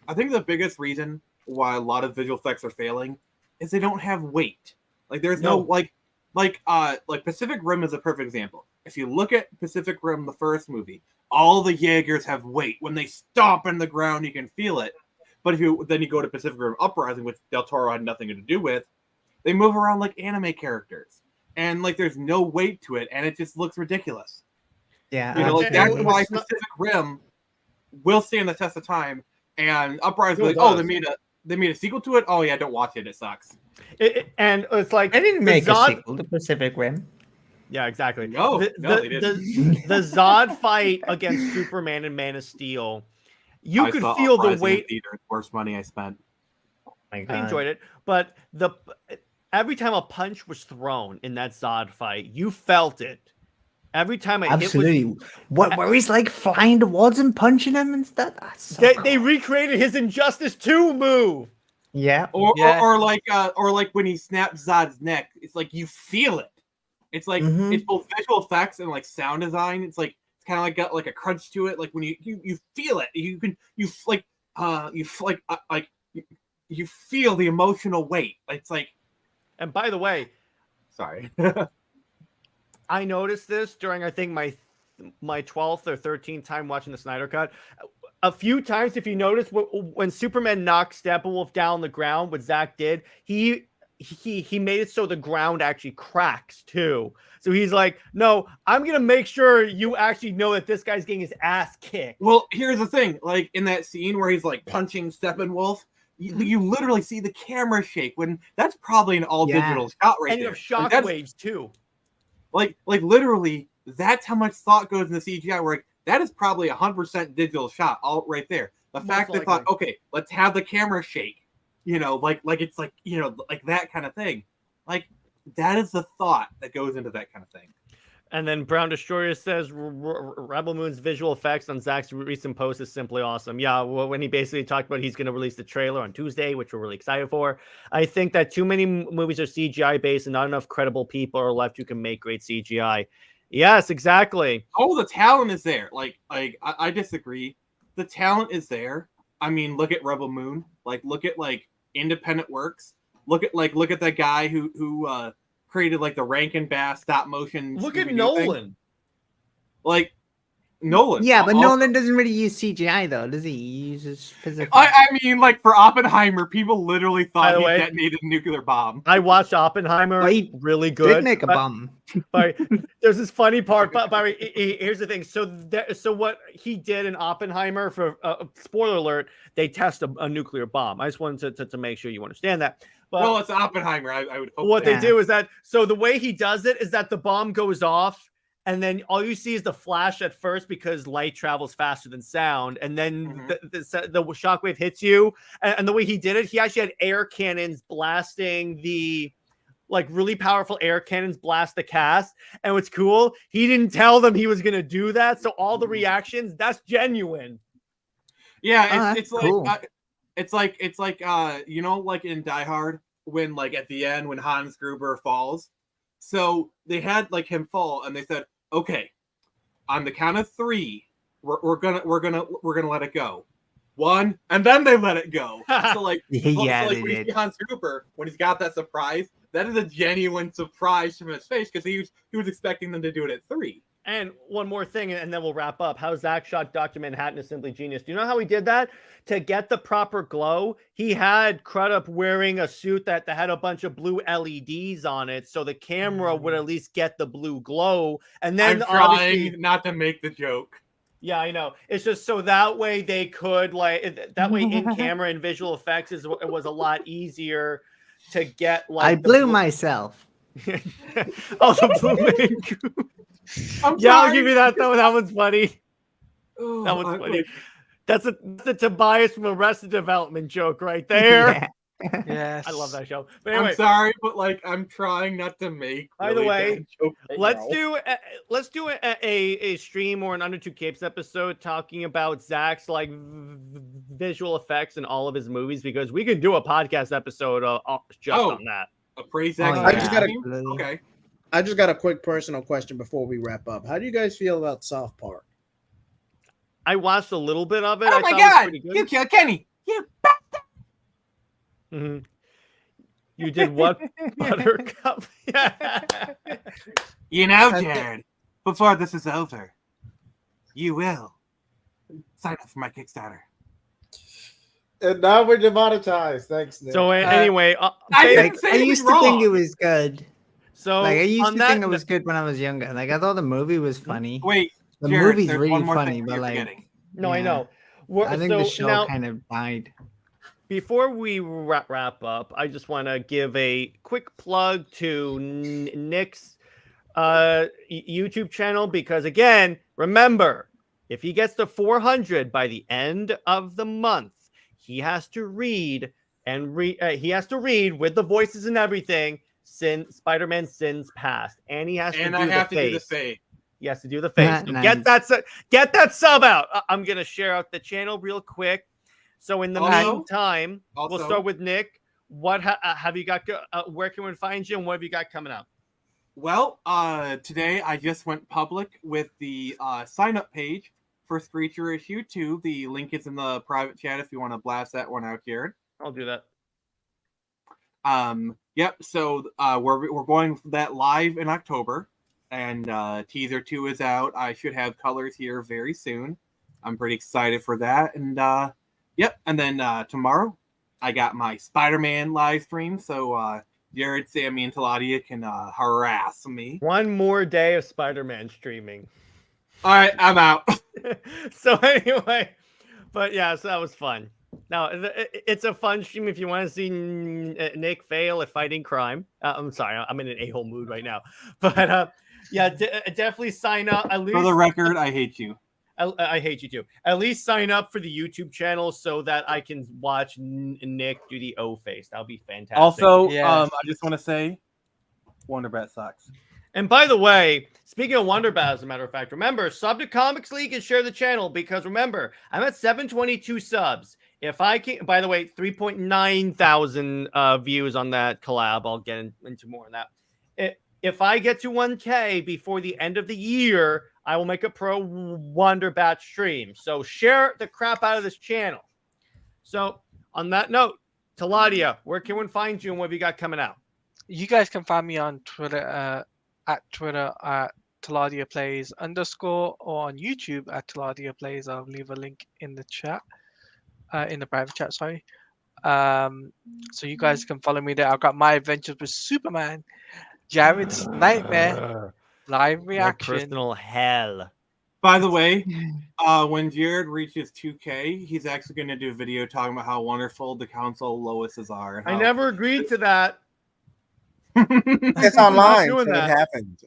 I think the biggest reason why a lot of visual effects are failing is they don't have weight. There's no Pacific Rim is a perfect example. If you look at Pacific Rim, the first movie, all the Jaegers have weight. When they stomp in the ground, you can feel it. But if you go to Pacific Rim Uprising, which Del Toro had nothing to do with, they move around like anime characters, and there's no weight to it, and it just looks ridiculous. Yeah, that's why Pacific Rim will stand the test of time, and Uprising they made a sequel to it. Oh yeah, don't watch it. It sucks. And it's like I didn't make a sequel to Pacific Rim. Yeah, exactly. No, they didn't. The Zod fight against Superman and Man of Steel You I could saw feel the Uprising in weight. theater. It's the worst money I spent. My I enjoyed it, but every time a punch was thrown in that Zod fight, you felt it. Every time a hit was, Absolutely. What? Where he's like flying towards him, punching him and stuff. That's so they cool. recreated his Injustice 2 move. Yeah. Or, Yeah. or like when he snaps Zod's neck, it's like you feel it. It's like it's both visual effects and like sound design. It's kind of like got like a crunch to it. Like when you feel it, you feel the emotional weight. It's like, And by the way, sorry. I noticed this during I think my 12th or 13th time watching the Snyder Cut. A few times, if you notice, when Superman knocked Steppenwolf down the ground, what Zach did, he made it so the ground actually cracks too. So he's like, no, I'm gonna make sure you actually know that this guy's getting his ass kicked. Well, here's the thing. Like in that scene where he's like punching Steppenwolf, you literally see the camera shake. When that's probably an all digital shot right And you there. have shockwaves too. Like literally, that's how much thought goes into CGI. Where like, that is probably 100% digital shot all right there. The fact they thought, okay, let's have the camera shake, like it's like like that kind of thing. Like that is the thought that goes into that kind of thing. And then Brown Destroyer says Rebel Moon's visual effects on Zach's recent post is simply awesome. Yeah, well, when he basically talked about he's going to release the trailer on Tuesday, which we're really excited for. I think that too many movies are CGI based and not enough credible people are left who can make great CGI. Yes, exactly. Oh, the talent is there. Like I disagree. The talent is there. I mean, look at Rebel Moon. Like, look at like independent works. Look at that guy who created like the Rankin Bass stop motion. Look at Scooby-Doo Nolan. thing. Like Nolan. Yeah, but Nolan doesn't really use CGI though, does he? He uses physical. I mean, like for Oppenheimer, people literally By thought the he way, detonated a nuclear bomb. I watched Oppenheimer. Well, he really good. Did make a bomb. But there's this funny part. But here's the thing. So what he did in Oppenheimer, for spoiler alert, they test a nuclear bomb. I just wanted to make sure you understand that. But Well, it's Oppenheimer. I would hope. what that. they do is that, so the way he does it is that the bomb goes off, and then all you see is the flash at first because light travels faster than sound, and then the shockwave hits you. And the way he did it, he actually had air cannons blasting like really powerful air cannons blast the cast. And what's cool, he didn't tell them he was gonna do that, so all the reactions, that's genuine. Yeah, it's cool. like it's like like in Die Hard when like at the end when Hans Gruber falls. So they had like him fall, and they said, okay, on the count of 3, we're gonna let it go. 1, and then they let it go. So like, Yeah, so, they when you did. see Hans Gruber, when he's got that surprise, that is a genuine surprise from his face because he was expecting them to do it at 3. And one more thing, and then we'll wrap up. How Zach shot Dr. Manhattan is simply genius. Do you know how he did that? To get the proper glow, he had Crudup wearing a suit that had a bunch of blue LEDs on it, so the camera would at least get the blue glow. And then I'm trying not to make the joke. Yeah, I know. It's just so that way they could that way in camera and visual effects it was a lot easier to get like. I blew myself. Oh, the blue man. I'm Yeah, I'll sorry. give you that though. That one's funny. Oh, That one's I'm funny. like, That's a Tobias from Arrested Development joke right there. Yeah. Yes. I love that show. But anyway, I'm sorry, but like I'm trying not to make. By the really way, bad jokes right let's now. do a stream or an Under Two Capes episode talking about Zach's like visual effects in all of his movies, because we can do a podcast episode just on that. A praise Oh, act. yeah. I just gotta- Okay. I just got a quick personal question before we wrap up. How do you guys feel about South Park? I watched a little bit of it. Oh I my thought it was God! pretty good. You killed Kenny. You. Mhm. You did what, Buttercup? You know, Jared. Before this is over, you will sign up for my Kickstarter. And now we're demonetized. Thanks, Nick. So anyway, I didn't Like, say I anything used to think it wrong. was good. so Like I used on to that think it was good when I was younger. Like I thought the movie was funny. Wait, The Jared, movie's there's really one more funny, thing but you're like forgetting. No, I yeah. know. I think so the show now, kind of died. before we wrap up, I just want to give a quick plug to Nick's YouTube channel, because again, remember, If he gets to 400 by the end of the month, he has to read he has to read with the voices and everything. Spider-Man Sins Past, and he has to do the face. He has to do the face. So Nice. get that sub out. I'm gonna share out the channel real quick. So in the meantime, we'll start with Nick. What have you got? Where can we find you, and what have you got coming up? Well, today I just went public with the sign-up page for Screecher Issue 2. The link is in the private chat if you want to blast that one out, Jared. I'll do that. Yep. So we're going for that live in October, and teaser 2 is out. I should have colors here very soon. I'm pretty excited for that. And yep. And then tomorrow, I got my Spider-Man live stream. So Jared, Sammy, and Teladia can harass me. One more day of Spider-Man streaming. All right, I'm out. So anyway, but yeah, so that was fun. Now, it's a fun stream if you want to see Nick fail at fighting crime. I'm sorry, I'm in an a-hole mood right now. But yeah, definitely sign up. At least, for the record, I hate you. I hate you too. At least sign up for the YouTube channel so that I can watch Nick do the O face. That'll be fantastic. Also, I just want to say, Wonder Bat sucks. And by the way, speaking of Wonder Bat, as a matter of fact, remember, sub to Comics League and share the channel, because remember, I'm at 722 subs. If I can, by the way, 3.9 thousand views on that collab. I'll get into more on that. If I get to 1K before the end of the year, I will make a pro Wonder Bat stream. So share the crap out of this channel. So on that note, Teladia, where can one find you and what have you got coming out? You guys can find me on Twitter at Teladia Plays _ or on YouTube at Teladia Plays. I'll leave a link in the chat, in the private chat, sorry. So you guys can follow me there. I've got my adventures with Superman, Jared's Nightmare, live reaction. My personal hell. By the way, when Jared reaches 2K, he's actually going to do a video talking about how wonderful the console Lois's are. I never agreed to that. It's online, so it happened.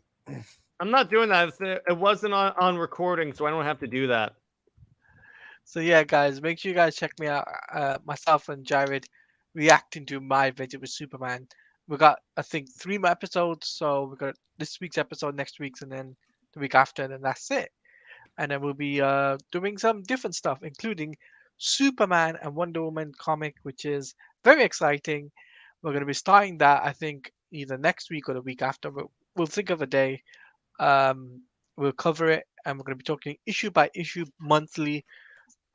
I'm not doing that. It wasn't on recording, so I don't have to do that. So yeah, guys, make sure you guys check me out. Myself and Jared reacting to my adventure with Superman. We got, I think, 3 more episodes. So we got this week's episode, next week's, and then the week after, and then that's it. And then we'll be doing some different stuff, including Superman and Wonder Woman comic, which is very exciting. We're going to be starting that, I think, either next week or the week after. We'll think of a day. We'll cover it, and we're going to be talking issue by issue monthly.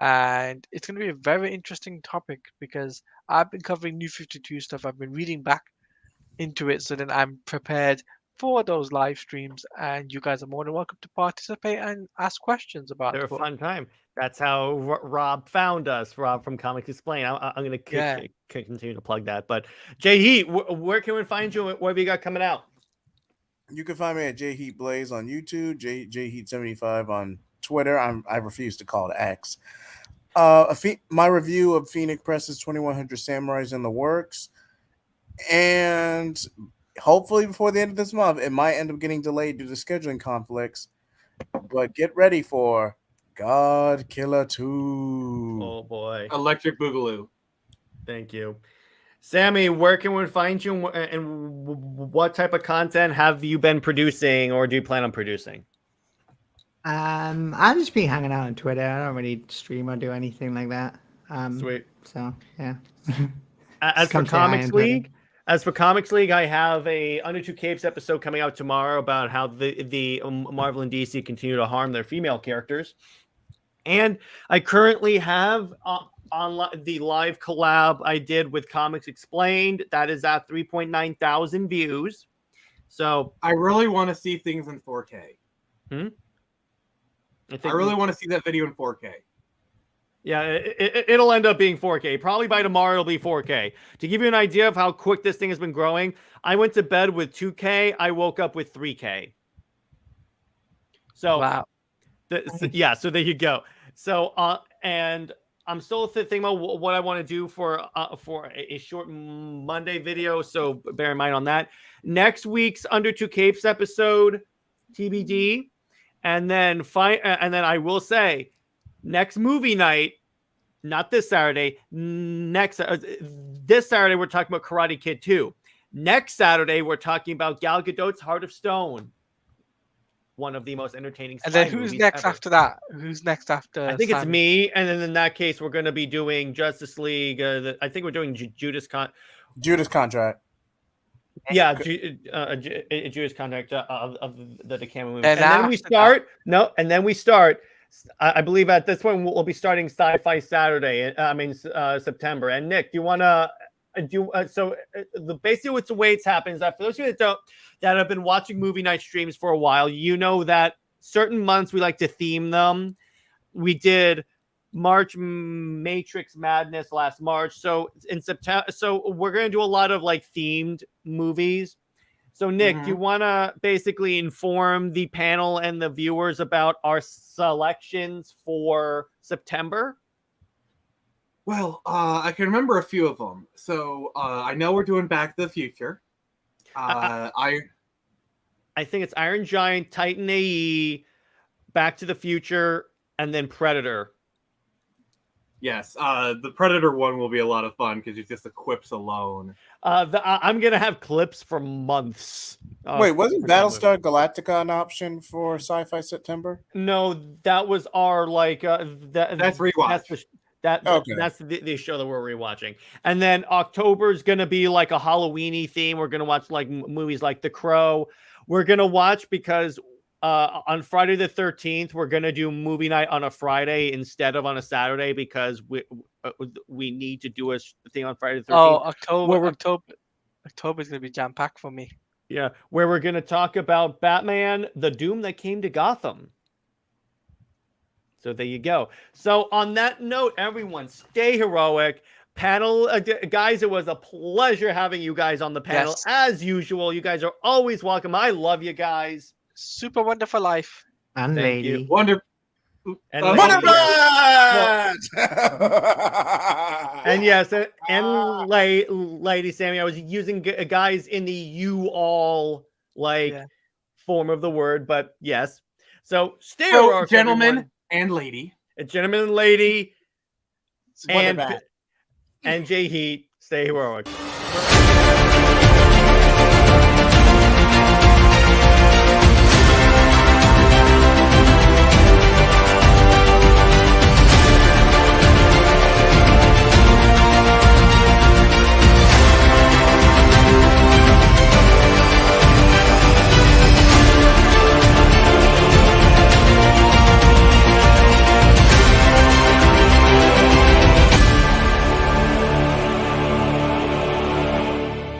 And it's going to be a very interesting topic because I've been covering New 52 stuff. I've been reading back into it, so then I'm prepared for those live streams. And you guys are more than welcome to participate and ask questions about it. They're a fun time. That's how Rob found us. Rob from Comics Explain. I'm going to continue to plug that. But JJheat, where can we find you? What have you got coming out? You can find me at JJheat Plays on YouTube, JJheat75 on Twitter. I refuse to call it X. My review of Phoenix Press's 2100 Samurais in the works, and hopefully before the end of this month, it might end up getting delayed due to scheduling conflicts. But get ready for God Killer 2. Oh boy, Electric Boogaloo. Thank you, Sammy. Where can we find you, and what type of content have you been producing, or do you plan on producing? I've just been hanging out on Twitter. I don't really stream or do anything like that. Sweet. So yeah. As for Comics League, I have a Under Two Capes episode coming out tomorrow about how the Marvel and DC continue to harm their female characters, and I currently have on the live collab I did with Comics Explained that is at 3.9 thousand views. So I really want to see things in 4K. I really want to see that video in 4K. Yeah, it'll end up being 4K. Probably by tomorrow it'll be 4K. To give you an idea of how quick this thing has been growing, I went to bed with 2K. I woke up with 3K. So, wow. Yeah, so there you go. So, and I'm still thinking about what I want to do for a short Monday video. So bear in mind on that. Next week's Under Two Capes episode, TBD. And then I will say, next movie night, not this Saturday, this Saturday we're talking about Karate Kid 2. Next Saturday we're talking about Gal Gadot's Heart of Stone. One of the most entertaining spy And then who's movies next ever. after that? Who's next after? I think it's Simon? me, and then in that case, we're going to be doing Justice League. I think we're doing Judas Contract. Yeah, Judas Contract of the Decamera movie. And then we after start. No, and then we start. I believe at this point we'll be starting Sci-Fi Saturday. September. And Nick, do you want to do? Basically, what's the way it happens that for those of you that have been watching movie night streams for a while, you know that certain months we like to theme them. We did March Matrix Madness last March. So in September, we're going to do a lot of like themed movies. So Nick, do you want to basically inform the panel and the viewers about our selections for September? Well, I can remember a few of them. So I know we're doing Back to the Future. I think it's Iron Giant, Titan AE, Back to the Future, and then Predator. Yes, the Predator one will be a lot of fun because it's just the quips alone. I'm going to have clips for months. Wait, wasn't Battlestar Galactica an option for Sci-Fi September? No, that was our that's rewatch. That's the show that we're rewatching. And then October is going to be like a Halloween-y theme. We're going to watch like movies like The Crow. We're going to watch because on Friday the 13th, we're going to do movie night on a Friday instead of on a Saturday because we need to do a thing on Friday the 13th. Oh, October is going to be jam-packed for me. Yeah, where we're going to talk about Batman, The Doom That Came to Gotham. So there you go. So on that note, everyone, stay heroic. Panel guys, it was a pleasure having you guys on the panel. Yes. As usual, you guys are always welcome. I love you guys. Super wonderful life. And Thank lady. you. Wonder. And yes, and Lady Sammy, I was using guys in the you all form of the word, but yes. So stay heroic, gentlemen everyone. And lady. A gentleman and lady. And JJheat, stay heroic.